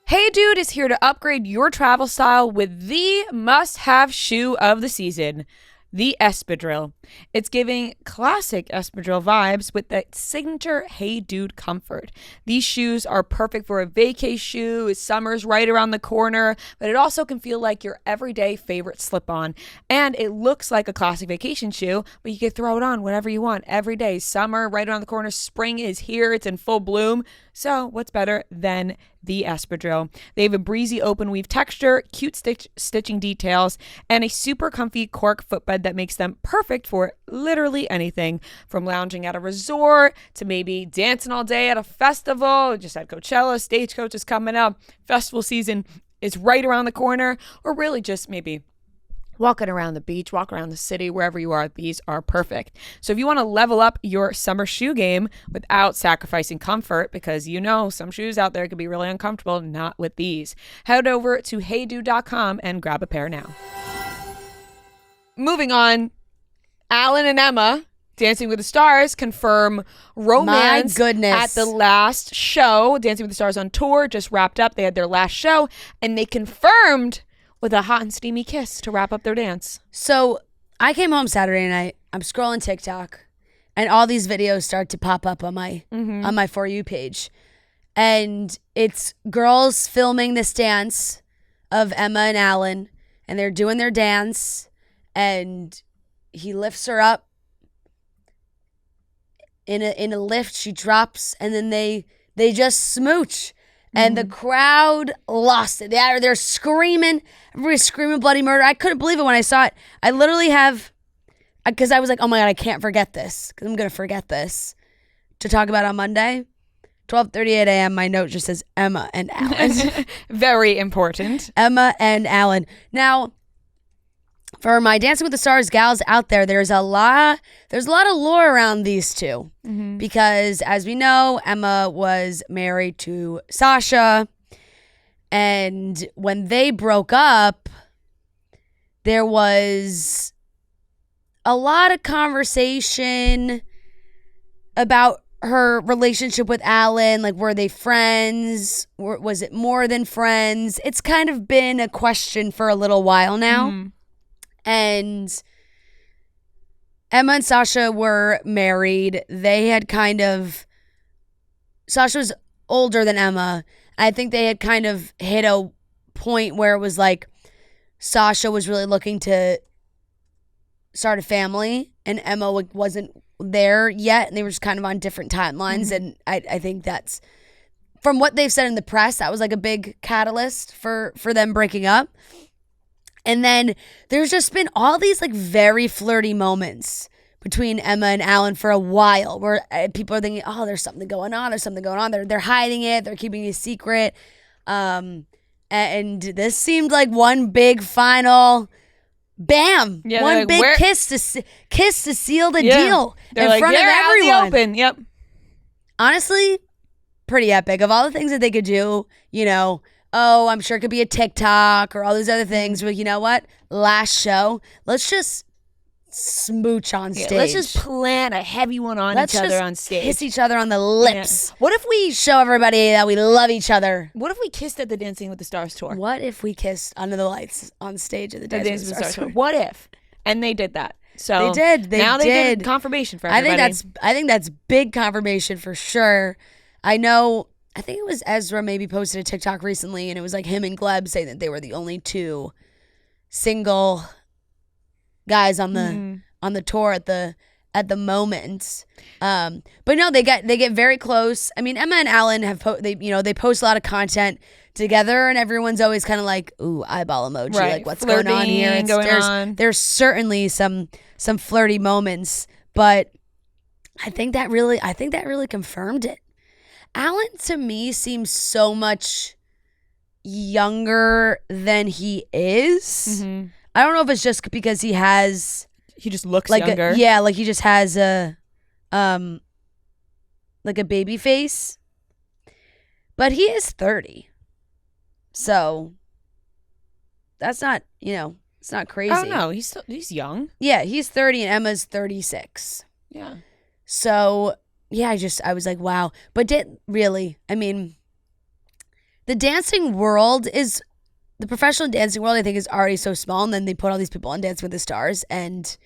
Hey Dude is here to upgrade your travel style with the must-have shoe of the season, the Espadrille. It's giving classic Espadrille vibes with that signature Hey Dude comfort. These shoes are perfect for a vacay shoe. Summer's right around the corner, but it also can feel like your everyday favorite slip-on. And it looks like a classic vacation shoe, but you can throw it on whenever you want every day. Summer right around the corner. Spring is here. It's in full bloom. So what's better than the Espadrille? They have a breezy open weave texture, cute stitching details, and a super comfy cork footbed that makes them perfect for literally anything, from lounging at a resort to maybe dancing all day at a festival. Just at Coachella, Stagecoach is coming up. Festival season is right around the corner, or really just maybe walking around the beach, walk around the city, wherever you are, these are perfect. So if you want to level up your summer shoe game without sacrificing comfort, because you know some shoes out there could be really uncomfortable, not with these, head over to heydude.com and grab a pair now. Moving on, Alan and Emma, Dancing with the Stars, confirm romance at the last show. Dancing with the Stars on tour just wrapped up. They had their last show, and they confirmed with a hot and steamy kiss to wrap up their dance. So I came home Saturday night. I'm scrolling TikTok, and all these videos start to pop up on my For You page. And it's girls filming this dance of Emma and Alan, and they're doing their dance, and he lifts her up in a lift. She drops, and then they just smooch. And the crowd lost it. They're screaming. Everybody's screaming bloody murder. I couldn't believe it when I saw it. I literally because I was like, oh my God, I can't forget this. Because I'm going to forget this to talk about on Monday. 12:38 a.m. My note just says Emma and Alan. Very important. Emma and Alan. Now, for my Dancing with the Stars gals out there, there's a lot of lore around these two. Because as we know, Emma was married to Sasha, and when they broke up, there was a lot of conversation about her relationship with Alan. Like, were they friends? Was it more than friends? It's kind of been a question for a little while now. And Emma and Sasha were married. They had Sasha was older than Emma. I think they had kind of hit a point where it was like Sasha was really looking to start a family, and Emma wasn't there yet, and they were just kind of on different timelines. And I think that's, from what they've said in the press, that was like a big catalyst for them breaking up. And then there's just been all these like very flirty moments between Emma and Alan for a while, where people are thinking, oh, there's something going on. They're hiding it. They're keeping it a secret. And this seemed like one big final bam. Yeah, one big kiss to seal the deal in front of everyone. Out in the open. Yep. Honestly, pretty epic. Of all the things that they could do, oh, I'm sure it could be a TikTok or all these other things. But you know what? Last show, let's just smooch on stage. Let's just plant a heavy one on each other on stage. Kiss each other on the lips. Yeah. What if we show everybody that we love each other? What if we kissed at the Dancing with the Stars tour? What if we kissed under the lights on stage at the Dancing with the Stars tour? What if? And they did that. So they did. They did confirmation for everybody. I think that's big confirmation for sure. I think it was Ezra maybe posted a TikTok recently, and it was like him and Gleb saying that they were the only two single guys on the tour at the moment. But no, they get very close. I mean, Emma and Alan they post a lot of content together, and everyone's always kind of like, ooh, eyeball emoji, right. Like what's going on here? There's certainly some flirty moments, but I think that really confirmed it. Alan to me seems so much younger than he is. Mm-hmm. I don't know if it's just because he just looks like younger. like he just has a like a baby face. But he is 30. So that's not, it's not crazy. Oh no, he's young. Yeah, he's 30 and Emma's 36. Yeah. So, yeah, I was like, wow. But the professional dancing world, I think, is already so small. And then they put all these people on Dancing with the Stars. And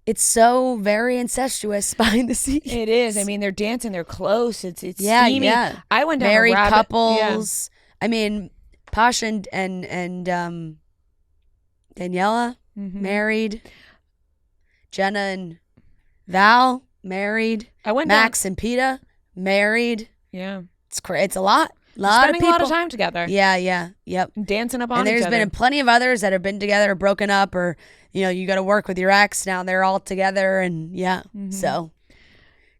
it's so very incestuous behind the scenes. It is. I mean, they're dancing. They're close. It's yeah, steamy. Yeah. I went down married a rabbit. couples. Yeah. I mean, Posh and Daniela, married. Jenna and Val, married. I went Max and Peta, married. Yeah. It's a lot. Spending of people. a lot of time together. Yeah. Yep. Dancing up on and each there's other. been plenty of others that have been together or broken up or, you got to work with your ex. Now they're all together and So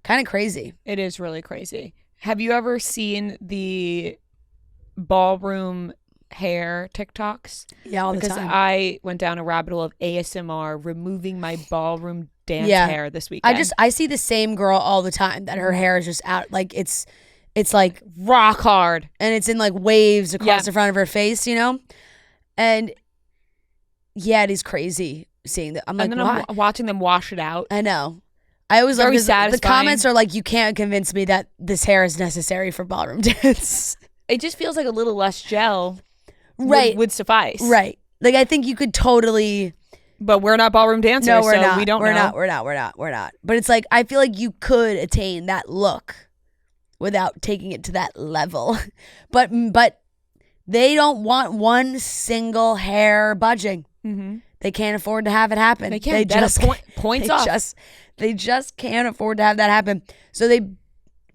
kind of crazy. It is really crazy. Have you ever seen the ballroom hair TikToks? Yeah, all the time. Because I went down a rabbit hole of ASMR removing my ballroom dance hair this weekend. I see the same girl all the time that her hair is just out. Like it's like rock hard. And it's in like waves across the front of her face, And yeah, it is crazy seeing that. I'm like, and then I'm watching them wash it out. I know. I always love satisfying. The comments are like, you can't convince me that this hair is necessary for ballroom dance. It just feels like a little less gel would suffice. Right. Like I think you could totally. But we're not ballroom dancers, no, we're so not. We don't know. We're not. But it's like, I feel like you could attain that look without taking it to that level. But they don't want one single hair budging. Mm-hmm. They can't afford to have it happen. They can't. Points off. They just can't afford to have that happen. So they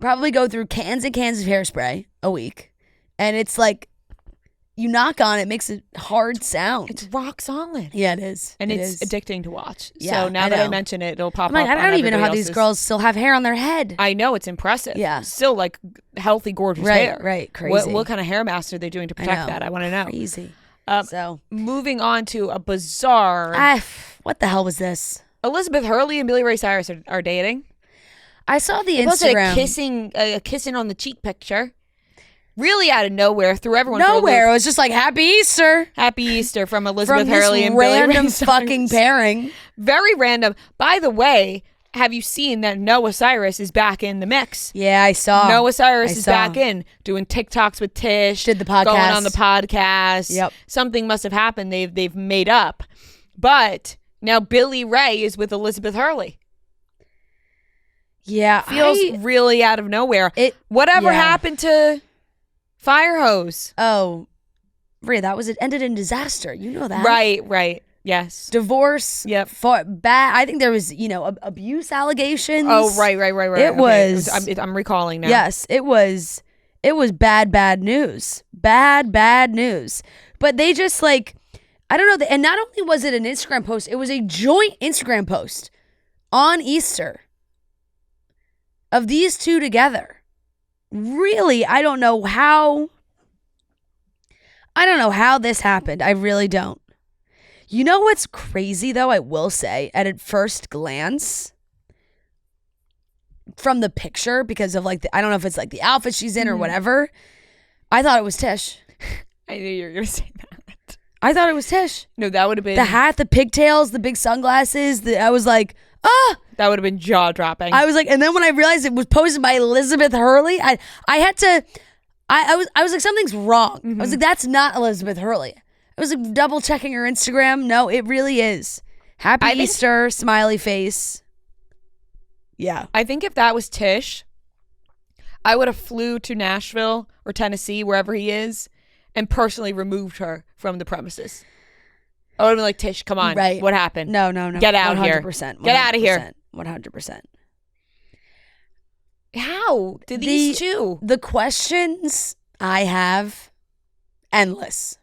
probably go through cans and cans of hairspray a week. And it's like, you knock on it, makes a hard sound. It's rock solid. Yeah, it is. And it's addicting to watch. Yeah, so now that I mention it, it'll pop up. I don't even know how these girls still have hair on their head. I know, it's impressive. Yeah. Still like healthy, gorgeous hair. Right, crazy. What kind of hair mask are they doing to protect that? I want to know. Crazy. So moving on to a bizarre. What the hell was this? Elizabeth Hurley and Billy Ray Cyrus are dating. I saw the Instagram. Kissing on the cheek picture. Really out of nowhere, threw everyone nowhere. It was just like Happy Easter. Happy Easter from Elizabeth Hurley and Billy Ray Cyrus. Random fucking pairing. Very random. By the way, have you seen that Noah Cyrus is back in the mix? Yeah, I saw. Noah Cyrus is back in, doing TikToks with Tish. Did the podcast. Going on the podcast. Yep. Something must have happened. They've made up. But now Billy Ray is with Elizabeth Hurley. Yeah. Feels really out of nowhere. Whatever happened to Fire Hose? Oh, Rhea, it ended in disaster. You know that. Right. Yes. Divorce. Yep. Bad. I think there was, abuse allegations. Oh, right. It was. I'm recalling now. Yes, it was bad news. Bad news. But they just I don't know. And not only was it an Instagram post, it was a joint Instagram post on Easter of these two together. Really, I don't know how this happened. I really don't. You know what's crazy, though, I will say, at first glance, from the picture, because of I don't know if it's the outfit she's in or whatever, I thought it was Tish. I knew you were going to say that. I thought it was Tish. No, that would have been... The hat, the pigtails, the big sunglasses. I was like, that would have been jaw-dropping. I was like, and then when I realized it was posted by Elizabeth Hurley, I had to... I was like, something's wrong. Mm-hmm. I was like, that's not Elizabeth Hurley. I was like double checking her Instagram. No, it really is. Happy Easter, smiley face. Yeah. I think if that was Tish, I would have flew to Nashville or Tennessee, wherever he is, and personally removed her from the premises. I would have been like, Tish, come on. Right. What happened? No. Get out 100%, here. 100%, Get out of here. 100%. How did these two? The questions I have, endless.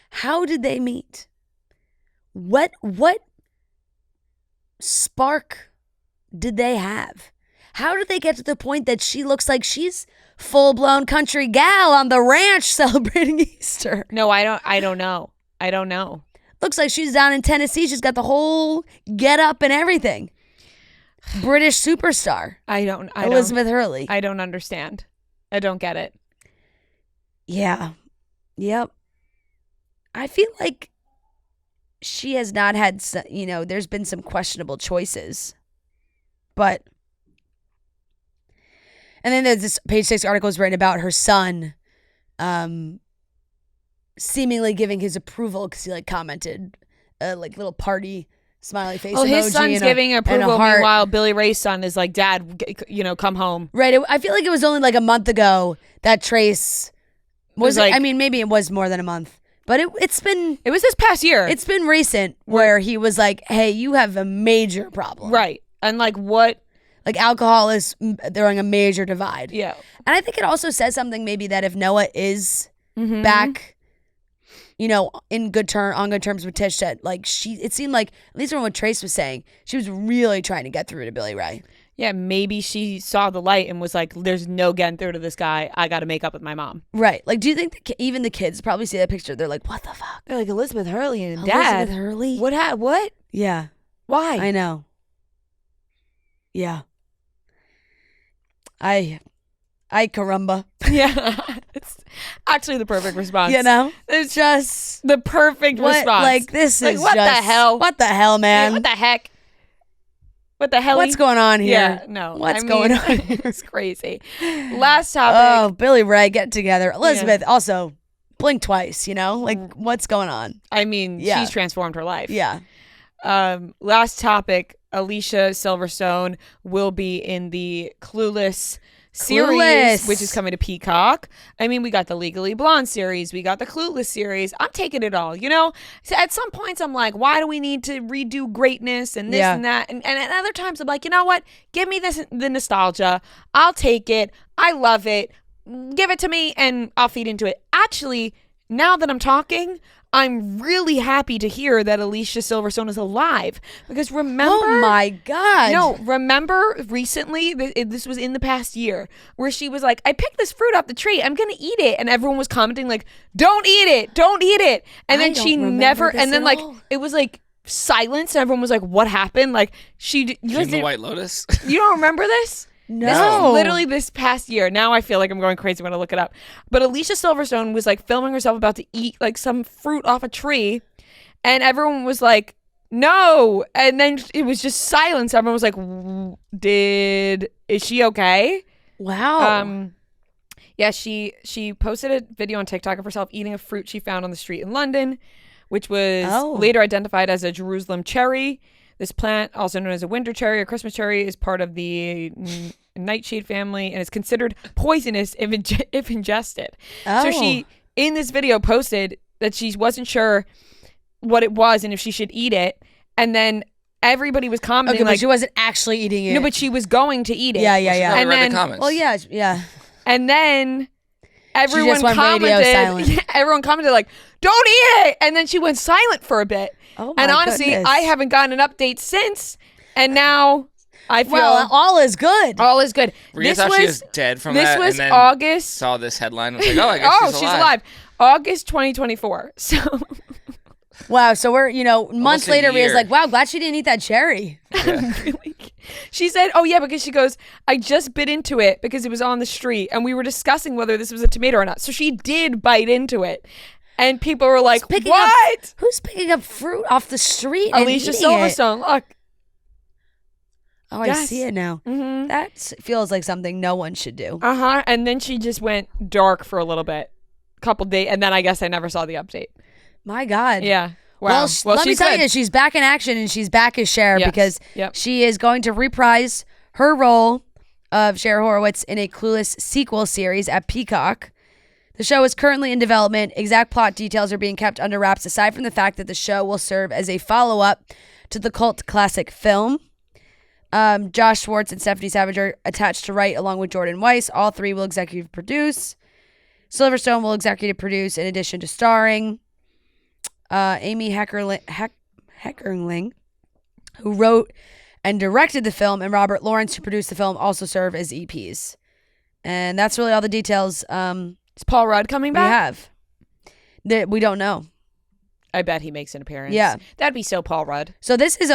How did they meet? What spark did they have? How did they get to the point that she looks like she's full-blown country gal on the ranch celebrating Easter? No, I don't know. I don't know. Looks like she's down in Tennessee. She's got the whole get up and everything. British superstar. Elizabeth Hurley. I don't understand. I don't get it. Yeah. Yep. I feel like she has not had, there's been some questionable choices. But, and then there's this Page 6 article is written about her son seemingly giving his approval because he commented little party smiley face emoji. Oh, his son's giving approval. Meanwhile, Billy Ray's son is like, Dad, come home. Right. I feel like it was only a month ago that Trace was maybe it was more than a month. But it was this past year. It's been recent where he was like, hey, you have a major problem. Right. And what? Alcohol is throwing a major divide. Yeah. And I think it also says something maybe that if Noah is back, on good terms with Tish, that it seemed like, at least from what Trace was saying, she was really trying to get through to Billy Ray. Yeah, maybe she saw the light and was like, there's no getting through to this guy. I got to make up with my mom. Right. Do you think even the kids probably see that picture? They're like, what the fuck? They're like, Elizabeth Hurley and Dad. Elizabeth Hurley? What? Yeah. Why? I know. Yeah. I caramba. Yeah. It's actually the perfect response. It's just the perfect response. This is what the hell? What the hell, man? Yeah, what the heck? What the hell? What's going on here? Yeah, no. What's going on here? It's crazy. Last topic. Oh, Billy Ray, get together. Elizabeth, also, blink twice, what's going on? I mean, she's transformed her life. Yeah. Last topic, Alicia Silverstone will be in the Clueless series, which is coming to Peacock. I mean, we got the Legally Blonde series, we got the Clueless series. I'm taking it all, So at some points I'm like, why do we need to redo greatness and this and that? And at other times I'm like, you know what? Give me the nostalgia. I'll take it. I love it. Give it to me and I'll feed into it. Actually, now that I'm talking, I'm really happy to hear that Alicia Silverstone is alive, because remember... Oh my God. No, remember recently, this was in the past year, where she was like, I picked this fruit off the tree, I'm going to eat it. And everyone was commenting like, don't eat it, don't eat it. And then she never, and then it was silence, and everyone was like, what happened? In the White Lotus? You don't remember this? No. This was literally this past year. Now I feel like I'm going crazy when I look it up. But Alicia Silverstone was filming herself about to eat some fruit off a tree. And everyone was like, no. And then it was just silence. Everyone was like, is she okay? Wow. Yeah, she posted a video on TikTok of herself eating a fruit she found on the street in London, which was later identified as a Jerusalem cherry. This plant, also known as a winter cherry or Christmas cherry, is part of the nightshade family and is considered poisonous if ingested. So she, in this video, posted that she wasn't sure what it was and if she should eat it. And then everybody was commenting but she wasn't actually eating it. No, but she was going to eat it. Yeah. And read the comments. Well, yeah. And then everyone she just went radio silent. Everyone commented don't eat it. And then she went silent for a bit. Oh my and honestly, goodness. I haven't gotten an update since. And now I feel all is good. All is good. Rhea thought she was dead from this that. Was and then August. Saw this headline. And was like, I guess she's alive. August 2024. So. Wow. So we're months later. Rhea's like, wow, glad she didn't eat that cherry. Yeah. Really? She said, oh yeah, because she goes, I just bit into it because it was on the street and we were discussing whether this was a tomato or not. So she did bite into it. And people were like, what? Who's picking up fruit off the street? Alicia Silverstone, look. Oh, yes. I see it now. Mm-hmm. That feels like something no one should do. Uh-huh. And then she just went dark for a little bit. Couple days. And then I guess I never saw the update. My God. Yeah. Wow. Well, let me tell you, she's back in action and she's back as Cher because she is going to reprise her role of Cher Horowitz in a Clueless sequel series at Peacock. The show is currently in development. Exact plot details are being kept under wraps, aside from the fact that the show will serve as a follow-up to the cult classic film. Josh Schwartz and Stephanie Savage are attached to write, along with Jordan Weiss. All three will executive produce. Silverstone will executive produce in addition to starring. Amy Heckerling who wrote and directed the film, and Robert Lawrence, who produced the film, also serve as EPs. And that's really all the details Is Paul Rudd coming we back? have. That we don't know. I bet he makes an appearance. Yeah. That'd be so Paul Rudd. So this is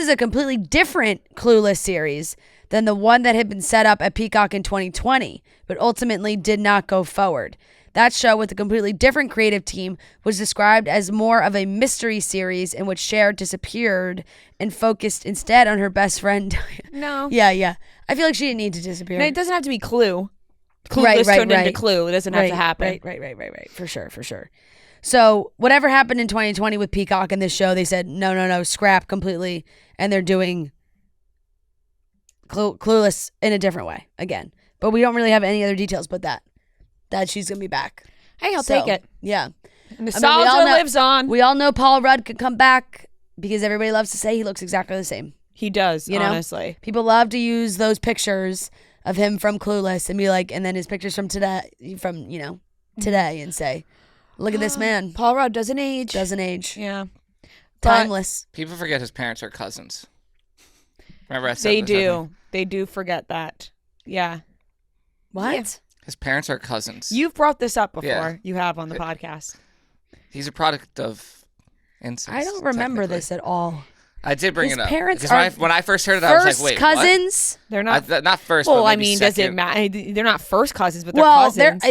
a completely different Clueless series than the one that had been set up at Peacock in 2020, but ultimately did not go forward. That show, with a completely different creative team, was described as more of a mystery series in which Cher disappeared and focused instead on her best friend. No. Yeah. I feel like she didn't need to disappear. No, it doesn't have to be Clue. Clueless turned into Clue. It doesn't have to happen. Right. For sure. So whatever happened in 2020 with Peacock and this show, they said, no, scrap completely. And they're doing Clueless in a different way again. But we don't really have any other details but that she's going to be back. Hey, I'll take it. Yeah. Nostalgia lives on. We all know Paul Rudd could come back because everybody loves to say he looks exactly the same. He does, Know? honestly. People love to use those pictures of him from Clueless and be like, and then his pictures from today, today and say, look at this man. Paul Rudd doesn't age. Yeah. But Timeless. People forget his parents are cousins. Remember I said They do forget that. Yeah. What? Yeah. His parents are cousins. You've brought this up before. Yeah. You have on the podcast. He's a product of incest. I don't remember this at all. I did bring His it up. parents Because when I first heard it, I was like, wait, cousins? what? They're not. Not first, Well, but I maybe mean, second. does it matter? They're not first cousins, but they're cousins.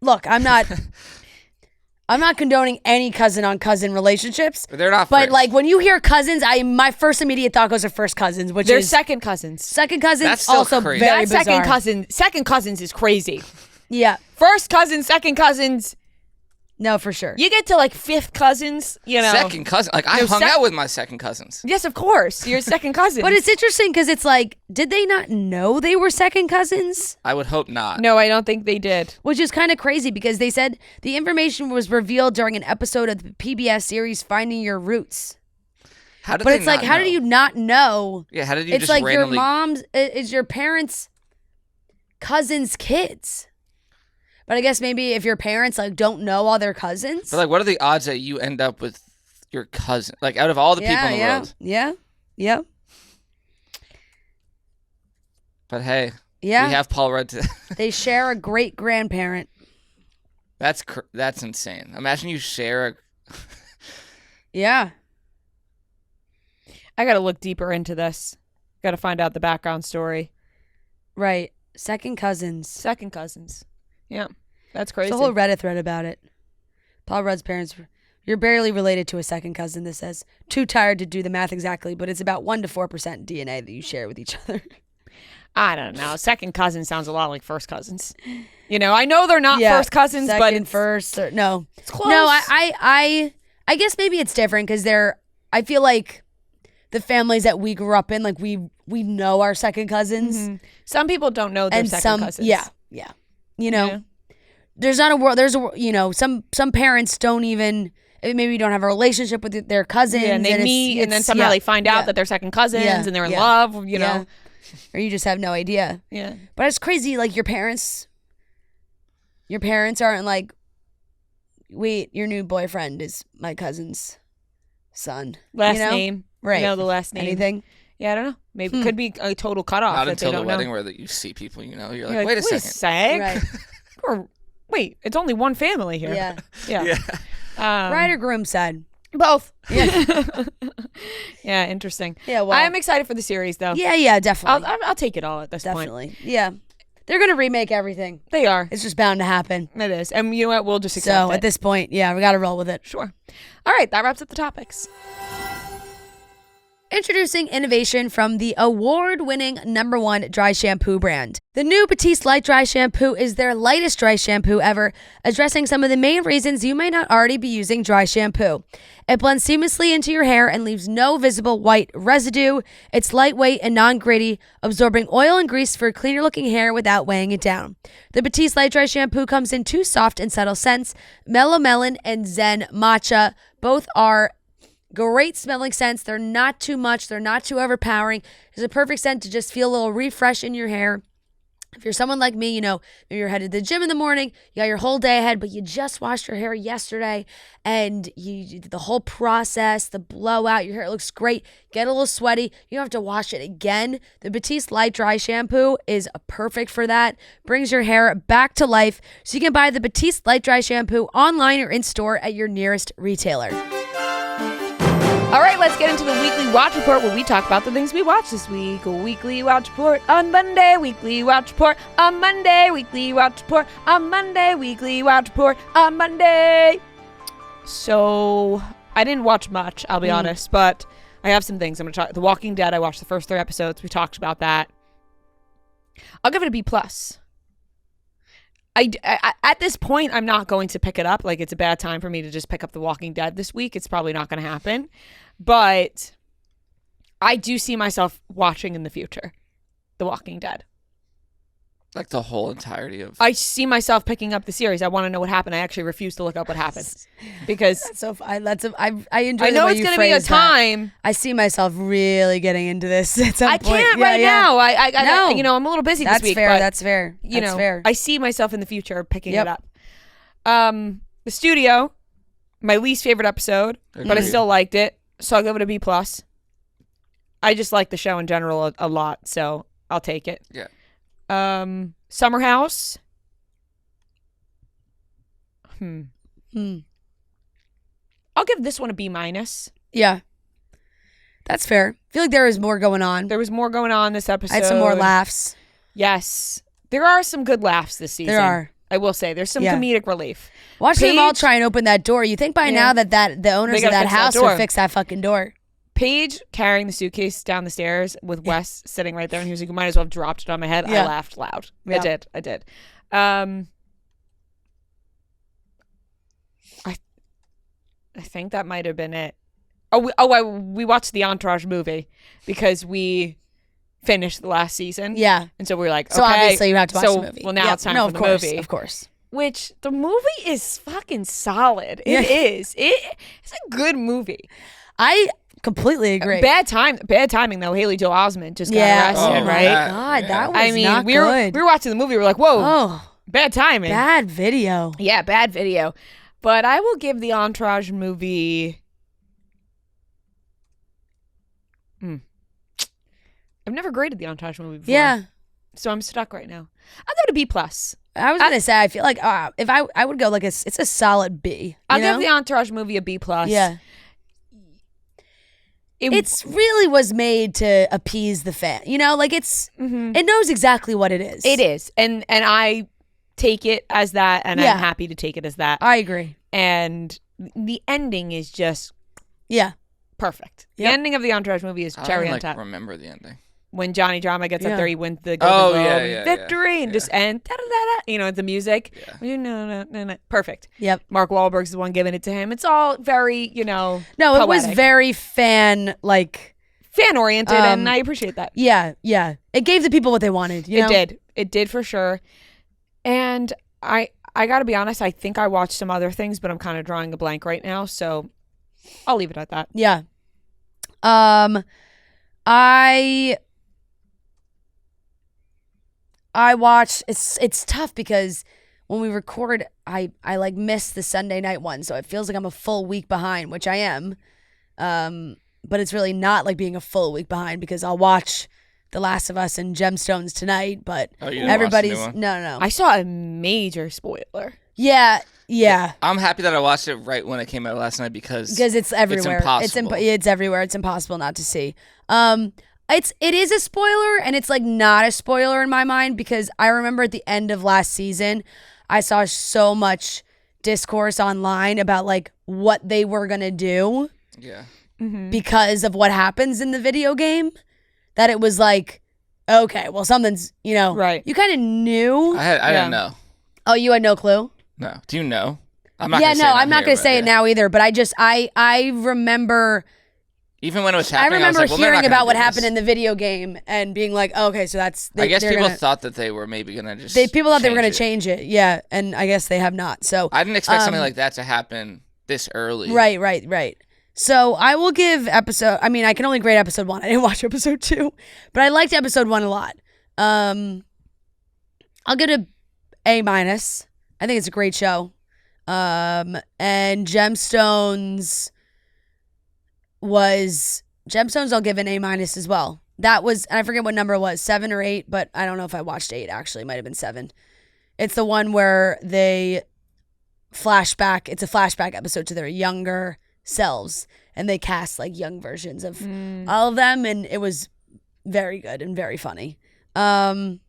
Look, I'm not condoning any cousin-on-cousin relationships. But they're not But first. like when you hear cousins, my first immediate thought goes to first cousins, which They're is second cousins. second cousins. That's still Also crazy. very That bizarre. second cousins is crazy. Yeah, First cousins, second cousins. no, for sure. You get to like fifth cousins, Second cousin. Like, I hung out with my second cousins. Yes, of course. You're second cousin. But it's interesting because it's like, did they not know they were second cousins? I would hope not. No, I don't think they did. Which is kind of crazy because they said the information was revealed during an episode of the PBS series Finding Your Roots. How did But they it's like, not how know? did you not know? Yeah, how did you It's just like randomly... your mom's, is your parents' cousins' kids. But I guess maybe if your parents like don't know all their cousins. But like, what are the odds that you end up with your cousin? Like, out of all the people in the world. Yeah. But hey, Yeah. we have Paul Rudd. They share a great grandparent. That's insane. Imagine you share Yeah. I got to look deeper into this. Got to find out the background story. Right. Second cousins. Second cousins. Yeah, that's crazy. There's a whole Reddit thread about it. Paul Rudd's parents. You're barely related to a second cousin, this says. Too tired to do the math exactly, but it's about 1 to 4% DNA that you share with each other. I don't know. Second cousin sounds a lot like first cousins. I know they're not first cousins, but it's first. No. It's close. No, I guess maybe it's different because I feel like the families that we grew up in, like we know our second cousins. Mm-hmm. Some people don't know their second cousins. Yeah. There's not a world. There's some parents don't even maybe don't have a relationship with their cousins. Yeah, and they meet, and then somehow they find out that they're second cousins, and they're in love. Know, or you just have no idea. Yeah, but it's crazy. Like your parents aren't like, wait, your new boyfriend is my cousin's son. Last name, right? The last name. Anything? Yeah, I don't know. Maybe it could be a total cutoff. not that until they the don't wedding know. where you see people. You're like, wait a second. Right. Or wait, it's only one family here. Yeah. Bride or groom side. Both. Yeah. Yeah, interesting. Yeah, well, I'm excited for the series, though. Yeah, definitely. I'll take it all at this point. Definitely. Yeah. They're going to remake everything. They are. It's just bound to happen. It is. And you know what? We'll just accept So it. at this point, we got to roll with it. Sure. All right. That wraps up the topics. Introducing innovation from the award-winning #1 dry shampoo brand. The new Batiste Light Dry Shampoo is their lightest dry shampoo ever, addressing some of the main reasons you may not already be using dry shampoo. It blends seamlessly into your hair and leaves no visible white residue. It's lightweight and non-gritty, absorbing oil and grease for cleaner-looking hair without weighing it down. The Batiste Light Dry Shampoo comes in 2 soft and subtle scents, Mellow Melon and Zen Matcha. Both are great smelling scents. They're not too much. They're not too overpowering. It's a perfect scent to just feel a little refresh in your hair. If you're someone like me, maybe you're headed to the gym in the morning, you got your whole day ahead, but you just washed your hair yesterday and you did the whole process, the blowout, your hair looks great, get a little sweaty, you don't have to wash it again. The Batiste Light Dry Shampoo is perfect for that. Brings your hair back to life. So you can buy the Batiste Light Dry Shampoo online or in store at your nearest retailer. All right, let's get into the weekly watch report where we talk about the things we watched this week. Weekly watch report on Monday, weekly watch report on Monday, weekly watch report on Monday, weekly watch report on Monday. So, I didn't watch much, I'll be honest, but I have some things I'm going to talk. The Walking Dead, I watched the first 3 episodes. We talked about that. I'll give it a B+. At this point, I'm not going to pick it up. Like, it's a bad time for me to just pick up The Walking Dead this week. It's probably not going to happen. But I do see myself watching in the future The Walking Dead. Like the whole entirety of... I see myself picking up the series. I want to know what happened. I actually refuse to look up what happened. Because... I enjoy I know it's going to be a time. I see myself really getting into this at some point. I can't now. I'm a little busy this week. That's fair. Fair. I see myself in the future picking it up. The Studio, my least favorite episode, but I still liked it. So I'll give it a B+. I just like the show in general a lot, so I'll take it. Yeah. Summer House. I'll give this one a B-. Yeah. That's fair. I feel like there is more going on. There was more going on this episode. I had some more laughs. Yes. There are some good laughs this season. There are. I will say. There's some comedic relief. Watching them all try and open that door. You think by now that the owners of that house would fix that fucking door. Paige carrying the suitcase down the stairs with Wes sitting right there, and he was like, "You might as well have dropped it on my head." I laughed loud. Yeah. I did. I think that might have been it. We watched the Entourage movie because we finished the last season. Yeah. And so we were like, okay. So obviously you have to watch the movie. Well, now it's time for the movie. Of course. Which the movie is fucking solid. It is. It's a good movie. I completely agree. Bad timing though. Haley Joel Osment just got arrested, right? God, that was not good. We were watching the movie. We were like, whoa, bad timing. Bad video. Yeah, bad video. But I will give the Entourage movie... I've never graded the Entourage movie before. Yeah. So I'm stuck right now. I'll give it a B+. I was going to say, I feel like if I would go like it's a solid B. I'll give the Entourage movie a B+. Yeah. It really was made to appease the fan. It's it knows exactly what it is. It is. And I take it as that, and I'm happy to take it as that. I agree. And the ending is just perfect. Yep. The ending of the Entourage movie is cherry on top. I remember the ending. When Johnny Drama gets up there, he wins the Golden Globe victory and just end the music. Yeah. No. Perfect. Yep. Mark Wahlberg's the one giving it to him. It's all very, No, poetic. It was very fan oriented, and I appreciate that. Yeah. It gave the people what they wanted. It did for sure. And I got to be honest, I think I watched some other things, but I'm kind of drawing a blank right now, so I'll leave it at that. Yeah. I watch. It's tough because when we record, I miss the Sunday night one, so it feels like I'm a full week behind, which I am. But it's really not like being a full week behind because I'll watch The Last of Us and Gemstones tonight. But everybody's no. I saw a major spoiler. Yeah. I'm happy that I watched it right when it came out last night because it's everywhere. It's impossible. It's everywhere. It's impossible not to see. It is a spoiler, and it's like not a spoiler in my mind because I remember at the end of last season, I saw so much discourse online about like what they were gonna do. Yeah. Because of what happens in the video game, that it was like, okay, well something's right. You kind of knew. I didn't know. Oh, you had no clue? No. Do you know? I'm not gonna say it now either. But I remember. Even when it was happening, I remember hearing about what happened in the video game and being like, oh, okay, so that's... I guess people thought that they were maybe going to just people thought they were going to change it, yeah, and I guess they have not, so... I didn't expect something like that to happen this early. Right. So I will give I can only grade episode 1. I didn't watch episode 2, but I liked episode 1 a lot. I'll give it a A-. I think it's a great show. And Gemstones, I'll give an A- as well. That was, and I forget what number it was, 7 or 8, but I don't know if I watched 8 actually. It might have been 7. It's the one where they flashback. It's a flashback episode to their younger selves, and they cast like young versions of all of them, and it was very good and very funny. The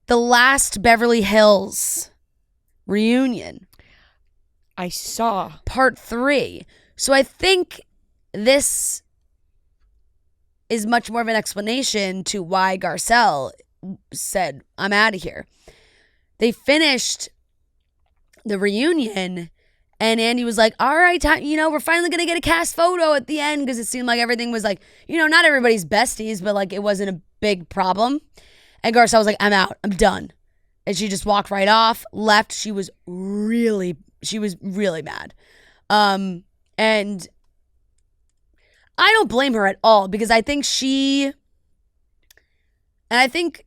last Beverly Hills reunion. I saw. Part 3. So I think this is much more of an explanation to why Garcelle said, I'm out of here. They finished the reunion and Andy was like, all right, we're finally going to get a cast photo at the end, because it seemed like everything was like, not everybody's besties, but like it wasn't a big problem. And Garcelle was like, I'm out. I'm done. And she just walked right off, left. She was really mad. And I don't blame her at all, because I think I think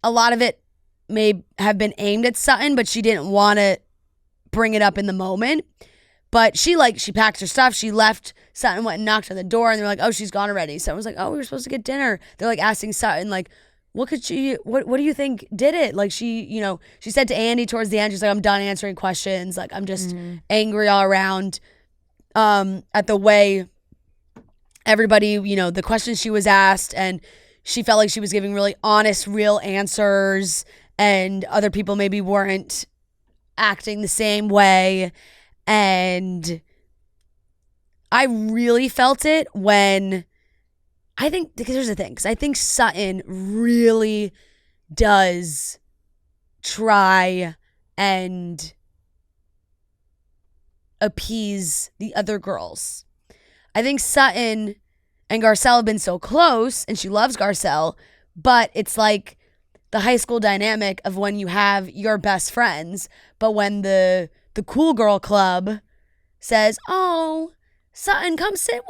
a lot of it may have been aimed at Sutton, but she didn't want to bring it up in the moment. But she packed her stuff. She left. Sutton went and knocked on the door, and they're like, oh, she's gone already. Sutton was like, oh, we were supposed to get dinner. They're like asking Sutton, like, what do you think did it? Like she said to Andy towards the end, she's like, I'm done answering questions. Like, I'm just angry all around at the way everybody, the questions she was asked, and she felt like she was giving really honest, real answers, and other people maybe weren't acting the same way. And I really felt it when, because here's the thing, because I think Sutton really does try and appease the other girls. I think Sutton and Garcelle have been so close, and she loves Garcelle, but it's like the high school dynamic of when you have your best friends, but when the cool girl club says, oh, Sutton, come sit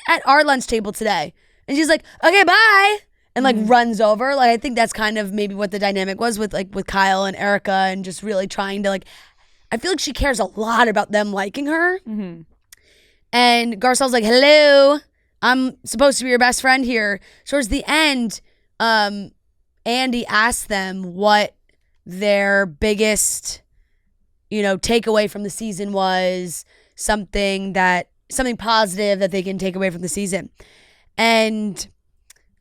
at our lunch table today. And she's like, okay, bye. And like runs over. Like, I think that's kind of maybe what the dynamic was with Kyle and Erica, and just really trying to I feel like she cares a lot about them liking her. Mm-hmm. And Garcelle's like, hello, I'm supposed to be your best friend here. Towards the end, Andy asked them what their biggest, takeaway from the season was, something positive that they can take away from the season. And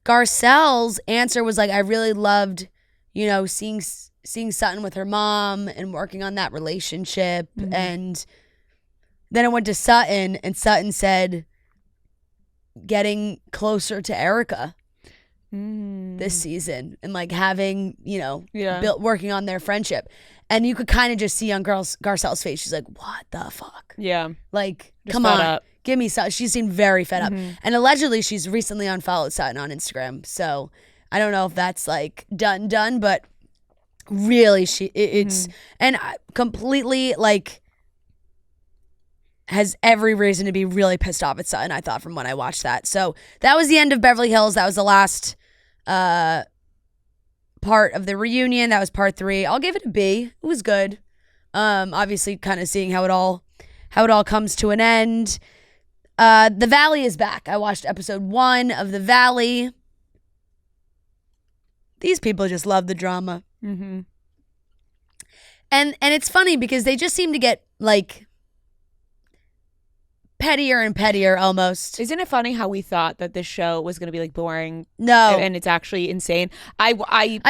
Garcelle's answer was like, I really loved, seeing Sutton with her mom and working on that relationship. Mm-hmm. And then it went to Sutton, and Sutton said, getting closer to Erica this season, and like having, working on their friendship. And you could kind of just see on Garcelle's face, she's like, what the fuck? Yeah. Like, just come on, up. Give me Sutton. She seemed very fed up. And allegedly, she's recently unfollowed Sutton on Instagram. So I don't know if that's like done, but really, it's, and completely like, has every reason to be really pissed off at Sutton, I thought, from when I watched that. So that was the end of Beverly Hills. That was the last part of the reunion. That was part 3. I'll give it a B. It was good. Obviously kind of seeing how it all comes to an end. The Valley is back. I watched episode 1 of The Valley. These people just love the drama. Mm-hmm. And it's funny because they just seem to get like pettier and pettier almost. Isn't it funny how we thought that this show was going to be like boring? No. And it's actually insane. I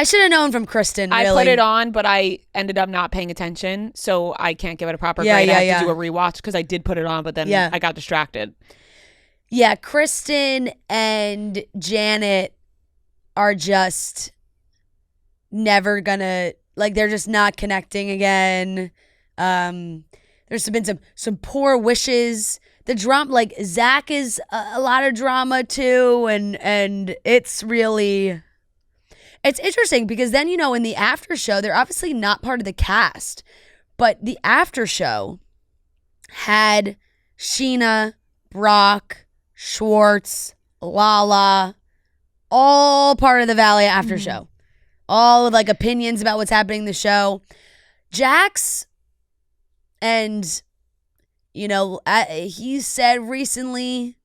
should have known from Kristen, really. I put it on, but I ended up not paying attention, so I can't give it a proper grade. I have to do a rewatch because I did put it on, but then I got distracted. Yeah, Kristen and Janet are just never gonna, like, they're just not connecting again. There's been some poor wishes. The drama, like, Zach is a lot of drama too, and it's really, it's interesting because then, in the after show, they're obviously not part of the cast, but the after show had Sheena, Brock, Schwartz, Lala, all part of the Valley after show. All with like opinions about what's happening in the show. Jax, and he said recently,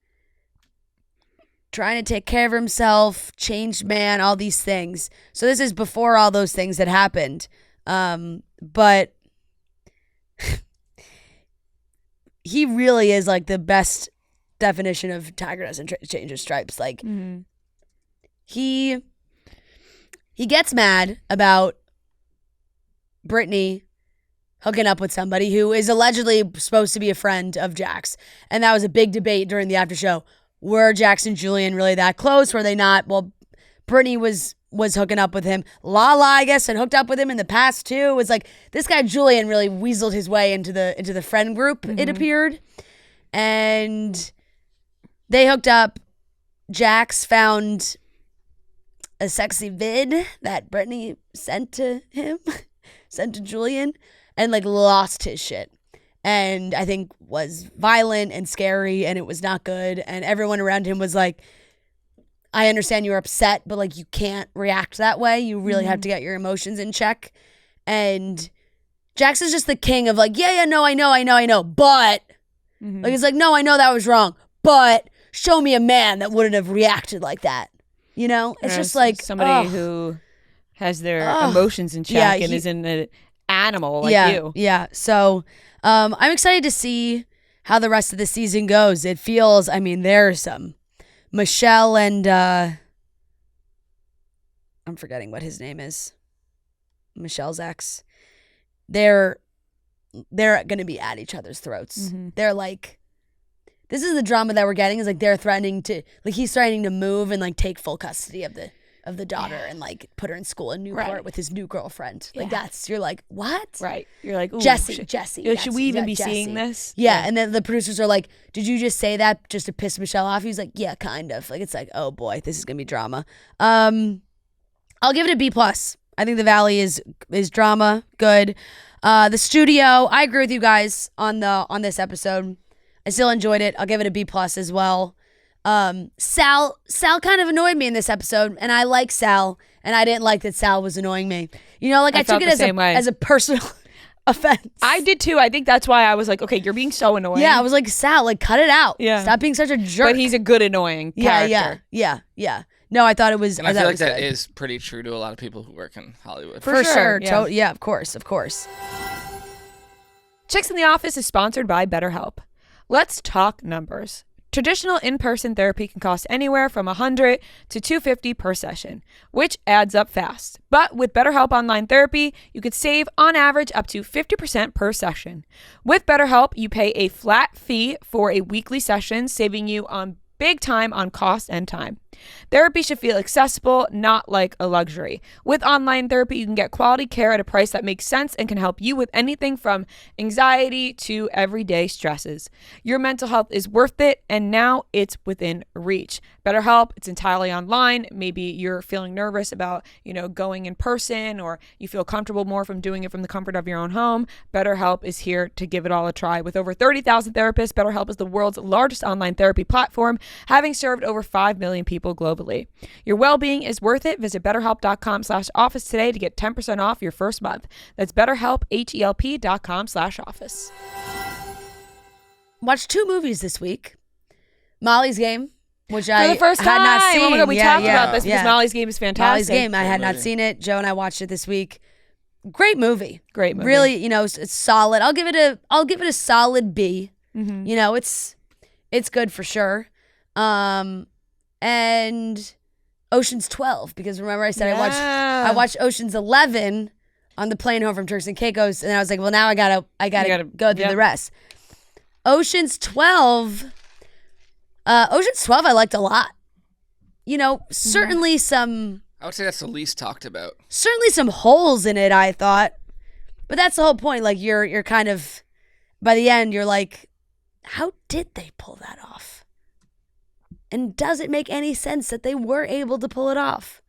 trying to take care of himself, changed man, all these things. So this is before all those things had happened. But he really is like the best definition of tiger doesn't change his stripes. Like he gets mad about Britney hooking up with somebody who is allegedly supposed to be a friend of Jax. And that was a big debate during the after show. Were Jax and Julian really that close? Were they not? Well, Britney was hooking up with him. Lala, I guess, had hooked up with him in the past too. It was like this guy Julian really weaseled his way into the friend group, it appeared. And they hooked up. Jax found a sexy vid that Britney sent to him, sent to Julian, and like lost his shit. And I think was violent and scary, and it was not good. And everyone around him was like, I understand you're upset, but like you can't react that way. You really have to get your emotions in check. And Jax is just the king of like, no, I know. But like it's like, no, I know that was wrong. But show me a man that wouldn't have reacted like that. It's just like somebody who has their emotions in check and isn't an animal like you. Yeah. So I'm excited to see how the rest of the season goes. It feels, there's some Michelle and I'm forgetting what his name is. Michelle's ex. They're going to be at each other's throats. They're like, this is the drama that we're getting, is like they're threatening to, like he's threatening to move and like take full custody of the daughter and like put her in school in Newport with his new girlfriend. Like you're like, what? Right. You're like, ooh, Jesse. Should we even be seeing this? Yeah. And then the producers are like, did you just say that just to piss Michelle off? He's like, yeah, kind of. Like, it's like, oh boy, this is going to be drama. I'll give it a B+. I think the Valley is drama. Good. The studio, I agree with you guys on this episode. I still enjoyed it. I'll give it a B+ as well. Sal kind of annoyed me in this episode, and I like Sal, and I didn't like that Sal was annoying me. I took it as a personal offense. I did too. I think that's why I was like, okay, you're being so annoying. Yeah, I was like, Sal, like cut it out. Yeah. Stop being such a jerk. But he's a good annoying character. Yeah. No, I thought it was. And I feel like that is pretty true to a lot of people who work in Hollywood. For sure. Yeah, of course. Chicks in the Office is sponsored by BetterHelp. Let's talk numbers. Traditional in-person therapy can cost anywhere from $100 to $250 per session, which adds up fast. But with BetterHelp Online Therapy, you could save on average up to 50% per session. With BetterHelp, you pay a flat fee for a weekly session, saving you on big time on cost and time. Therapy should feel accessible, not like a luxury. With online therapy, you can get quality care at a price that makes sense and can help you with anything from anxiety to everyday stresses. Your mental health is worth it, and now it's within reach. BetterHelp, it's entirely online. Maybe you're feeling nervous about, going in person, or you feel comfortable more from doing it from the comfort of your own home. BetterHelp is here to give it all a try. With over 30,000 therapists, BetterHelp is the world's largest online therapy platform, having served over 5 million people globally. Your well-being is worth it. Visit BetterHelp.com/office today to get 10% off your first month. That's BetterHelp, HELP.com/office. Watched 2 movies this week. Molly's Game, which For the first had not time. seen. Oh my God, we talked about this because Molly's Game is fantastic. Molly's Game, I had not seen it. Joe and I watched it this week. Great movie. Really, it's solid. I'll give it a solid B. It's good for sure. And Ocean's 12, because remember I said I watched Ocean's 11 on the plane home from Turks and Caicos, and I was like, well, now I gotta go through the rest. Ocean's 12 I liked a lot. Certainly some. I would say that's the least talked about. Certainly some holes in it, I thought, but that's the whole point. Like you're kind of, by the end, you're like, how did they pull that off? And does it make any sense that they were able to pull it off?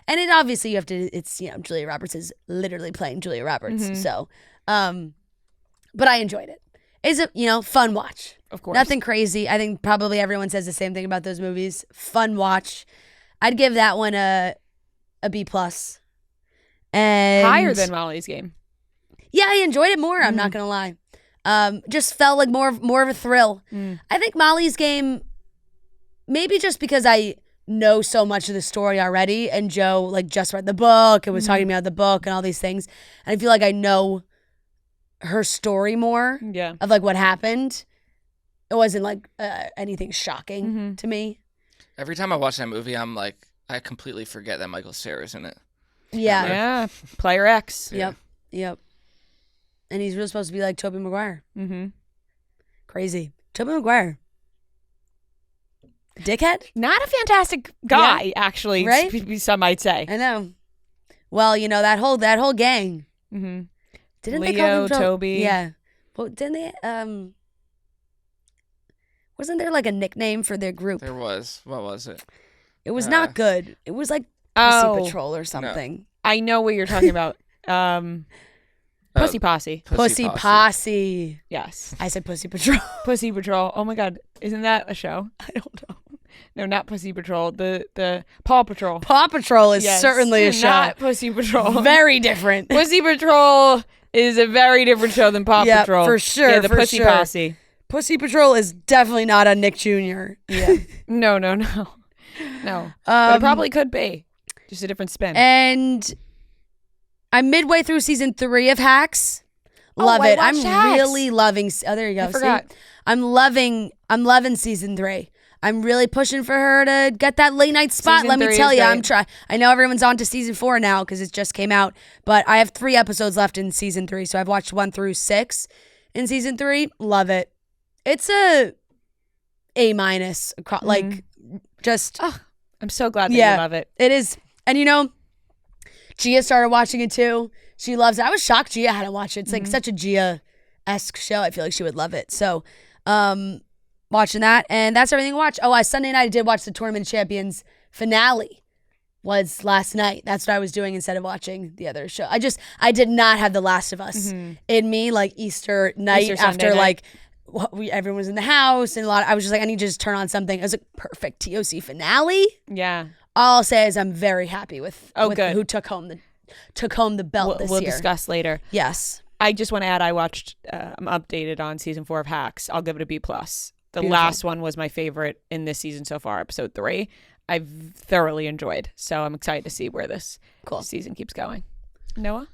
And it obviously it's Julia Roberts is literally playing Julia Roberts. So, but I enjoyed it. It's a, fun watch. Of course. Nothing crazy. I think probably everyone says the same thing about those movies. Fun watch. I'd give that one a B plus. And higher than Molly's Game. Yeah, I enjoyed it more. I'm not gonna lie. Just felt like more of a thrill. I think Molly's Game, maybe just because I know so much of the story already, and Joe like just read the book and was talking about the book and all these things, and I feel like I know her story more. Yeah. Of like what happened. It wasn't like anything shocking to me. Every time I watch that movie, I'm like, I completely forget that Michael Cera's in it. Yeah. Yeah. Player X. Yep. And he's really supposed to be like Tobey Maguire. Crazy. Tobey Maguire. Dickhead? Not a fantastic guy, actually. Right? Some might say. I know. Well, you know, that whole gang. Didn't they call Leo, them Toby. Yeah. Well, didn't they wasn't there like a nickname for their group? There was. What was it? It was not good. It was like Pussy Patrol or something. I know what you're talking about. Pussy Posse. Pussy Posse. Yes. I said Pussy Patrol. Pussy Patrol. Oh my God. Isn't that a show? I don't know. No, not Pussy Patrol. The Paw Patrol. Paw Patrol is certainly a show. Not Pussy Patrol. Very different. Pussy Patrol is a very different show than Paw Patrol. For sure. Yeah, the Pussy Posse. Pussy Patrol is definitely not a Nick Jr. Yeah. No. But it probably could be. Just a different spin. And I'm midway through season 3 of Hacks. Love it. I'm Hacks. really loving. Oh, there you go. I forgot. See? I'm loving season 3. I'm really pushing for her to get that late night spot. Season Let me 3 tell is you, great. I'm trying. I know everyone's on to season 4 now because it just came out, but I have 3 episodes left in season 3, so I've watched 1 through 6 in season 3. Love it. It's A minus. Like, just. Oh, I'm so glad that you love it. It is. And you know, Gia started watching it too. She loves it. I was shocked Gia hadn't watched it. It's like such a Gia-esque show. I feel like she would love it. So, watching that. And that's everything I watched. Oh, Sunday night I did watch the Tournament of Champions finale. Was last night. That's what I was doing instead of watching the other show. I did not have The Last of Us in me like Easter night after like everyone was in the house and I was just like, I need to just turn on something. I was like, perfect TOC finale. Yeah. All I'll say is I'm very happy with good. who took home the belt this year. We'll discuss later. Yes. I just want to add, I watched, I'm updated on season 4 of Hacks. I'll give it a B+. The Beautiful. last one was my favorite in this season so far, episode 3. I've thoroughly enjoyed. So I'm excited to see where this season keeps going. Noah?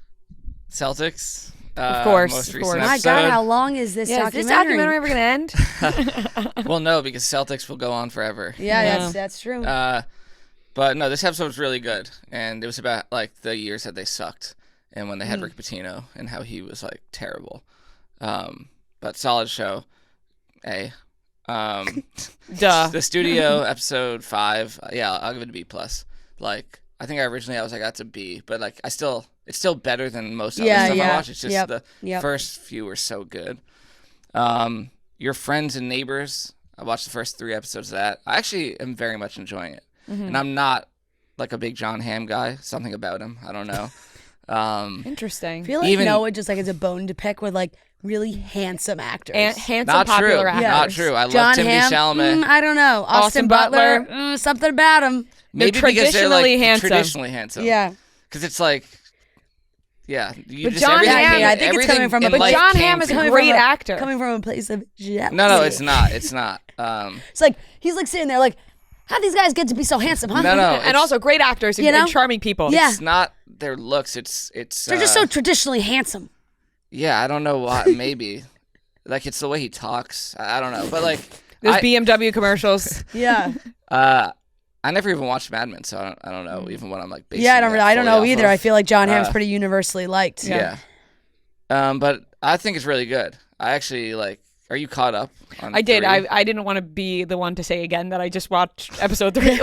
Celtics. Of course. Most of recent course. My episode. God, how long is this documentary? Is this documentary ever going to end? Well, no, because Celtics will go on forever. Yeah, that's true. But no, this episode was really good, and it was about like the years that they sucked, and when they had Rick Pitino and how he was like terrible. But solid show. Duh. The studio episode 5. Yeah, I'll give it a B+. Like I think originally I was like that's a B, but like it's still better than most other stuff I watch. It's just the first few were so good. Your Friends and Neighbors. I watched the first 3 episodes of that. I actually am very much enjoying it. And I'm not like a big John Hamm guy. Something about him. I don't know. Interesting. I feel like Noah just like has a bone to pick with like really handsome actors. And handsome, not popular true. actors. Not true. I John love Timothy Hamm, Chalamet. I don't know. Austin Butler. Something about him. Maybe They're because they're traditionally like handsome. traditionally handsome. Yeah. Because it's like, yeah. You But just, John everything- Hamm- I think it's coming everything from a- in but life John came Hamm is from- a great actor. Coming from a place of jealousy. No, it's not. It's not. It's like he's like sitting there like, how these guys get to be so handsome, huh? No. And also great actors and, You know? and charming people. Yeah. It's not their looks. It's. They're just so traditionally handsome. Yeah, I don't know why. Maybe, like it's the way he talks. I don't know, but like Those BMW commercials. Yeah. I never even watched Mad Men, so I don't know even what I'm like. Basing Yeah, I don't know fully either. off I of. feel like John Hamm's pretty universally liked. Yeah. But I think it's really good. I actually like. Are you caught up? On I did. 3? I didn't want to be the one to say again that I just watched episode 3.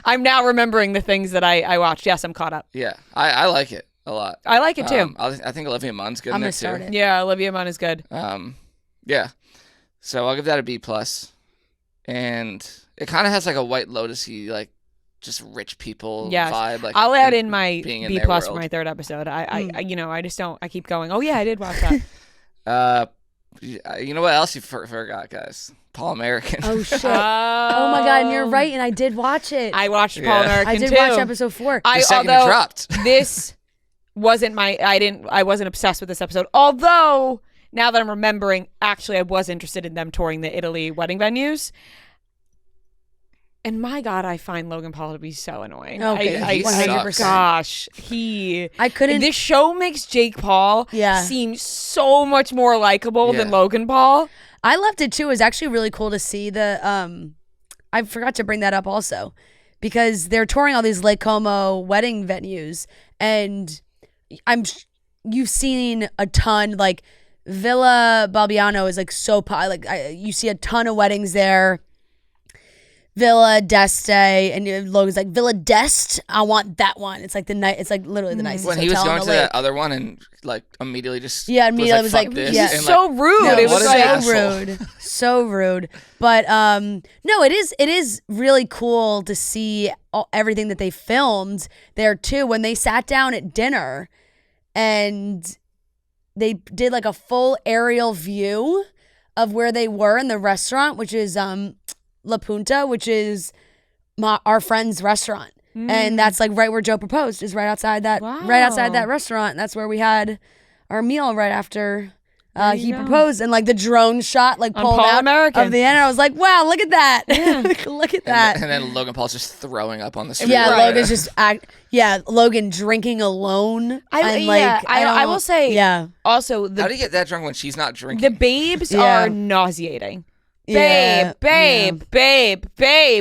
I'm now remembering the things that I watched. Yes, I'm caught up. Yeah, I like it a lot. I like it too. I think Olivia Munn's good I'm in gonna it start too. it. Yeah, Olivia Munn is good. Yeah. So I'll give that a B+. And it kind of has like a White Lotus-y, like just rich people vibe. Like I'll add in my being in B+ their for world. my 3rd episode. I just don't. I keep going. Oh yeah, I did watch that. You know what else you forgot, guys? Paul American. Oh shit! Oh my god! And you're right. And I did watch it. I watched Paul American I did too. watch episode 4. The second it dropped. This wasn't I wasn't obsessed with this episode. Although now that I'm remembering, actually I was interested in them touring the Italy wedding venues. And my God, I find Logan Paul to be so annoying. Okay, 100%. Gosh, I couldn't. This show makes Jake Paul seem so much more likable than Logan Paul. I loved it too. It was actually really cool to see the. I forgot to bring that up also, because they're touring all these Lake Como wedding venues, and you've seen a ton, like Villa Balbiano is like so you see a ton of weddings there. Villa d'Este, and Logan's like, Villa d'Este, I want that one. It's like it's like literally the nicest when he was going to that other one and like immediately just immediately was like so rude. No, it was so rude, so rude. But no, it is really cool to see everything that they filmed there too. When they sat down at dinner, and they did like a full aerial view of where they were in the restaurant, which is La Punta, which is our friend's restaurant, and that's like right where Joe proposed, is right outside that restaurant. And that's where we had our meal right after he proposed, and like the drone shot like pulled out of the end. I was like, wow, look at that, look at that. And then Logan Paul's just throwing up on the street. Yeah, Logan's just Logan drinking alone. I will say, also, how do you get that drunk when she's not drinking? The babes are nauseating. Babe.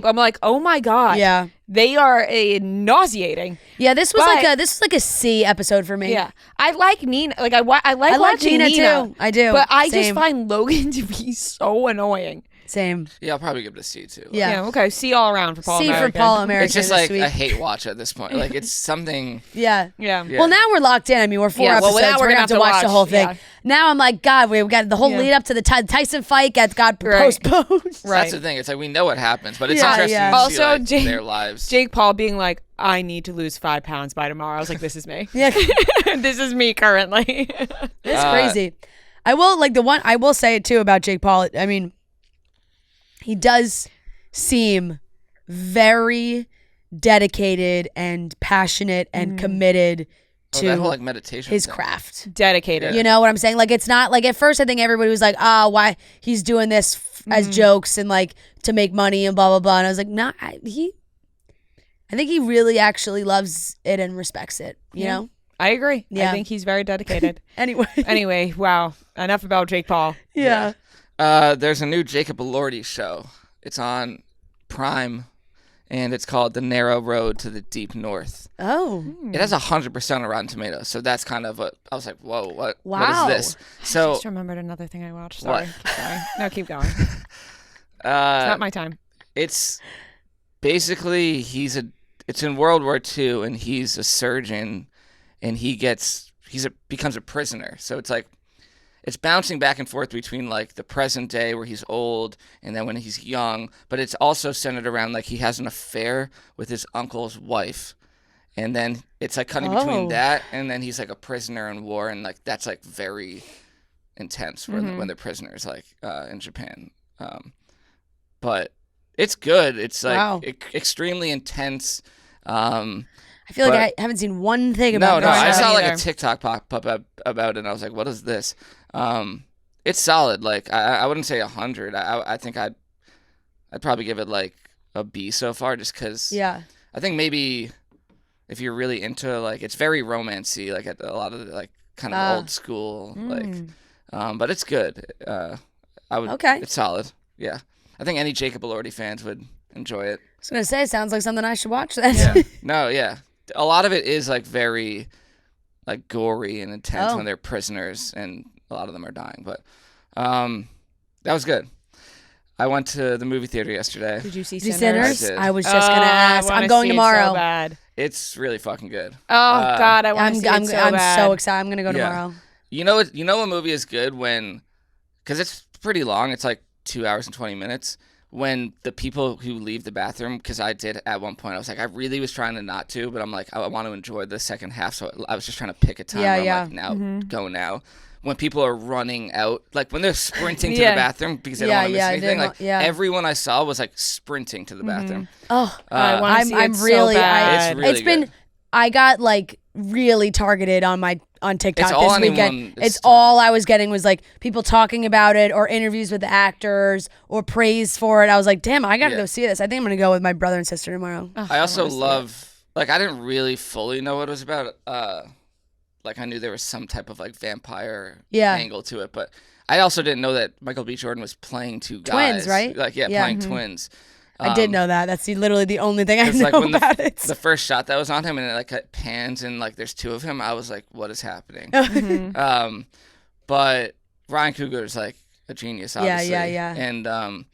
I'm like, oh my God. Yeah. They are nauseating. Yeah, this was like a C episode for me. Yeah. I like Nina. Like I like watching Nina too. I do. But I just find Logan to be so annoying. Same. Yeah, I'll probably give it a C too. Yeah. Okay. C all around for Paul American. C for Paul American. It's just like a hate watch at this point. Like it's something. Yeah. Well, now we're locked in. I mean, we're 4 episodes. Well, now we're gonna have to watch the whole thing. Yeah. Now I'm like, God, we've got the whole lead up to the Tyson fight got postponed. Right. That's the thing. It's like we know what happens, but it's interesting to see like, their lives. Jake Paul being like, I need to lose 5 pounds by tomorrow. I was like, this is me. Yeah. This is me currently. It's crazy. I will say it too about Jake Paul. I mean, he does seem very dedicated and passionate and committed to that whole, like, meditation his thing. Craft. Dedicated. You know what I'm saying? Like, it's not like at first I think everybody was like, why he's doing this as jokes and like to make money and blah, blah, blah. And I was like, nah, I think he really actually loves it and respects it, you know? I agree. Yeah. I think he's very dedicated. Anyway, wow. Enough about Jake Paul. Yeah. There's a new Jacob Elordi show. It's on Prime, and it's called The Narrow Road to the Deep North. Oh. It has 100% on Rotten Tomatoes, so that's kind of what I was like, whoa, what is this? So I just remembered another thing I watched. Sorry. No, keep going. It's not my time. It's basically it's in World War II, and he's a surgeon, and he becomes a prisoner. So it's like it's bouncing back and forth between like the present day where he's old and then when he's young, but it's also centered around like he has an affair with his uncle's wife, and then it's like cutting between that and then he's like a prisoner in war, and like that's like very intense when they're prisoners like in Japan. But it's good. It's like extremely intense. I feel like I haven't seen one thing about it. No, I saw like a TikTok pop up about it, and I was like, what is this? It's solid. Like, I wouldn't say 100. I think I'd probably give it like a B so far, just because I think maybe if you're really into, like, it's very romancy, like at a lot of the, like, kind of old school, like, but it's good. It's solid. Yeah. I think any Jacob Elordi fans would enjoy it. I was going to say, sounds like something I should watch then. Yeah. No, yeah. A lot of it is like very like gory and intense when they're prisoners, and a lot of them are dying. But that was good. I went to the movie theater yesterday. Did you see Sinners? I did. I was just going to ask. I'm going tomorrow. So bad. It's really fucking good. Oh God, I want to see it so bad. I'm so excited. I'm going to go tomorrow. You know a movie is good because it's pretty long. It's like 2 hours and 20 minutes. When the people who leave the bathroom, because I did at one point, I was like, I really was trying to not to, but I'm like, I want to enjoy the second half, so I was just trying to pick a time where I'm like, now, go now. when people are running out, like when they're sprinting to the bathroom because they don't want to miss anything. Like everyone I saw was like sprinting to the bathroom. Oh, I'm really. So bad. It's really good. I got like really targeted on TikTok this weekend. It's all I was getting was like people talking about it or interviews with the actors or praise for it. I was like, damn, I gotta go see this. I think I'm gonna go with my brother and sister tomorrow. I also love. Like, I didn't really fully know what it was about. Like, I knew there was some type of, like, vampire angle to it. But I also didn't know that Michael B. Jordan was playing two guys. Twins, right? Like, playing twins. I did know that. That's literally the only thing I know like when about it. The first shot that was on him and it, like, it pans and, like, there's two of him, I was like, what is happening? But Ryan Coogler's, like, a genius, obviously. Yeah. And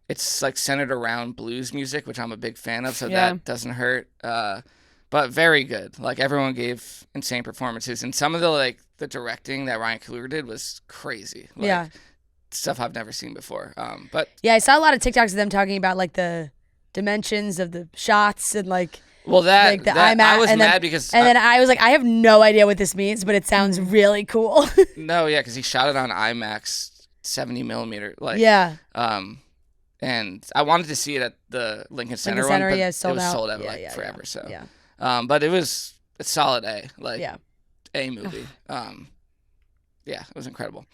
it's like centered around blues music, which I'm a big fan of, so that doesn't hurt. But very good. Like everyone gave insane performances, and some of the directing that Ryan Coogler did was crazy. Like, stuff I've never seen before. But I saw a lot of TikToks of them talking about like the dimensions of the shots and like. Well, like the IMAX, I was mad because then I was like, I have no idea what this means, but it sounds really cool. No, because he shot it on IMAX 70 millimeter. Like and I wanted to see it at the Lincoln Center one, but it was sold out forever. So, but it was a solid A, like A movie. It was incredible.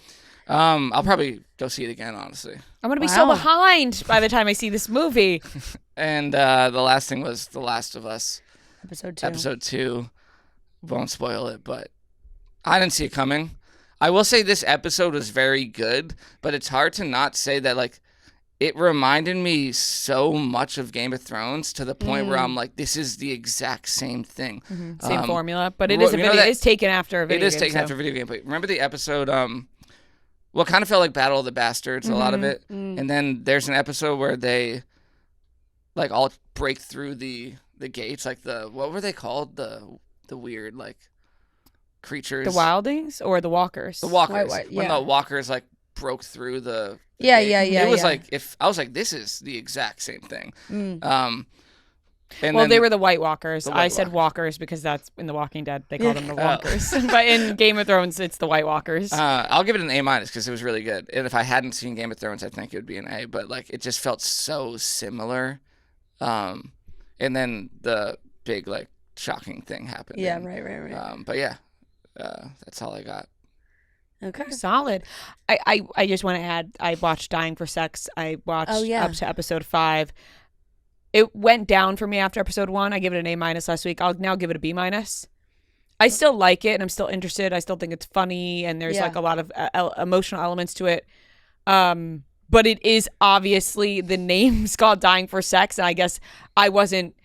I'll probably go see it again, honestly. I'm gonna be so behind by the time I see this movie. And the last thing was The Last of Us, episode 2. Won't spoil it, but I didn't see it coming. I will say this episode was very good, but it's hard to not say that like. It reminded me so much of Game of Thrones to the point where I'm like, this is the exact same thing. Same formula, but it is it is taken after a video game. It is taken after a video game. But remember the episode, well, it kind of felt like Battle of the Bastards, a lot of it. And then there's an episode where they like all break through the gates, like what were they called? The weird like creatures. The wildings or the walkers? The walkers. When the walkers like broke through the It was like I was like, this is the exact same thing. And they were the White Walkers. I said walkers because that's in The Walking Dead. They call them the walkers. But in Game of Thrones, it's the White Walkers. I'll give it an A- because it was really good. And if I hadn't seen Game of Thrones, I think it would be an A. But like, it just felt so similar. And then the big like shocking thing happened. Yeah, right. But that's all I got. Okay. Solid. I just want to add, I watched Dying for Sex. I watched up to episode 5. It went down for me after episode 1. I gave it an A- last week. I'll now give it a B-. I still like it and I'm still interested. I still think it's funny and there's like a lot of emotional elements to it. But it is obviously, the name's called Dying for Sex, and I guess I wasn't,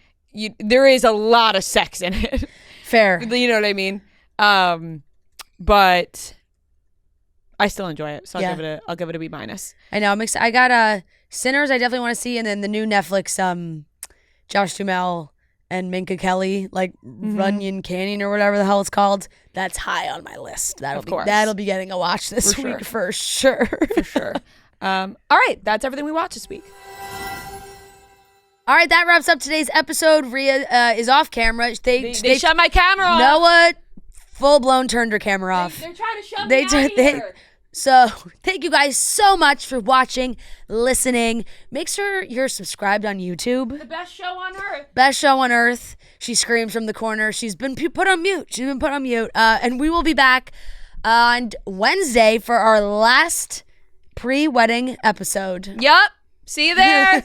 there is a lot of sex in it. Fair. You know what I mean? But I still enjoy it, so I'll give it a B-. I know, I'm excited. I got Sinners. I definitely want to see, and then the new Netflix, Josh Duhamel and Minka Kelly, like Runyon Canyon or whatever the hell it's called. That's high on my list. That'll be getting a watch this week for sure. For sure. All right, that's everything we watched this week. All right, that wraps up today's episode. Rhea is off camera. They shut my camera off. Noah full-blown turned her camera off. They're trying to shut me out here. So thank you guys so much for watching, listening. Make sure you're subscribed on YouTube. The best show on earth. Best show on earth. She screams from the corner. She's been put on mute. And we will be back on Wednesday for our last pre-wedding episode. Yup. See you there.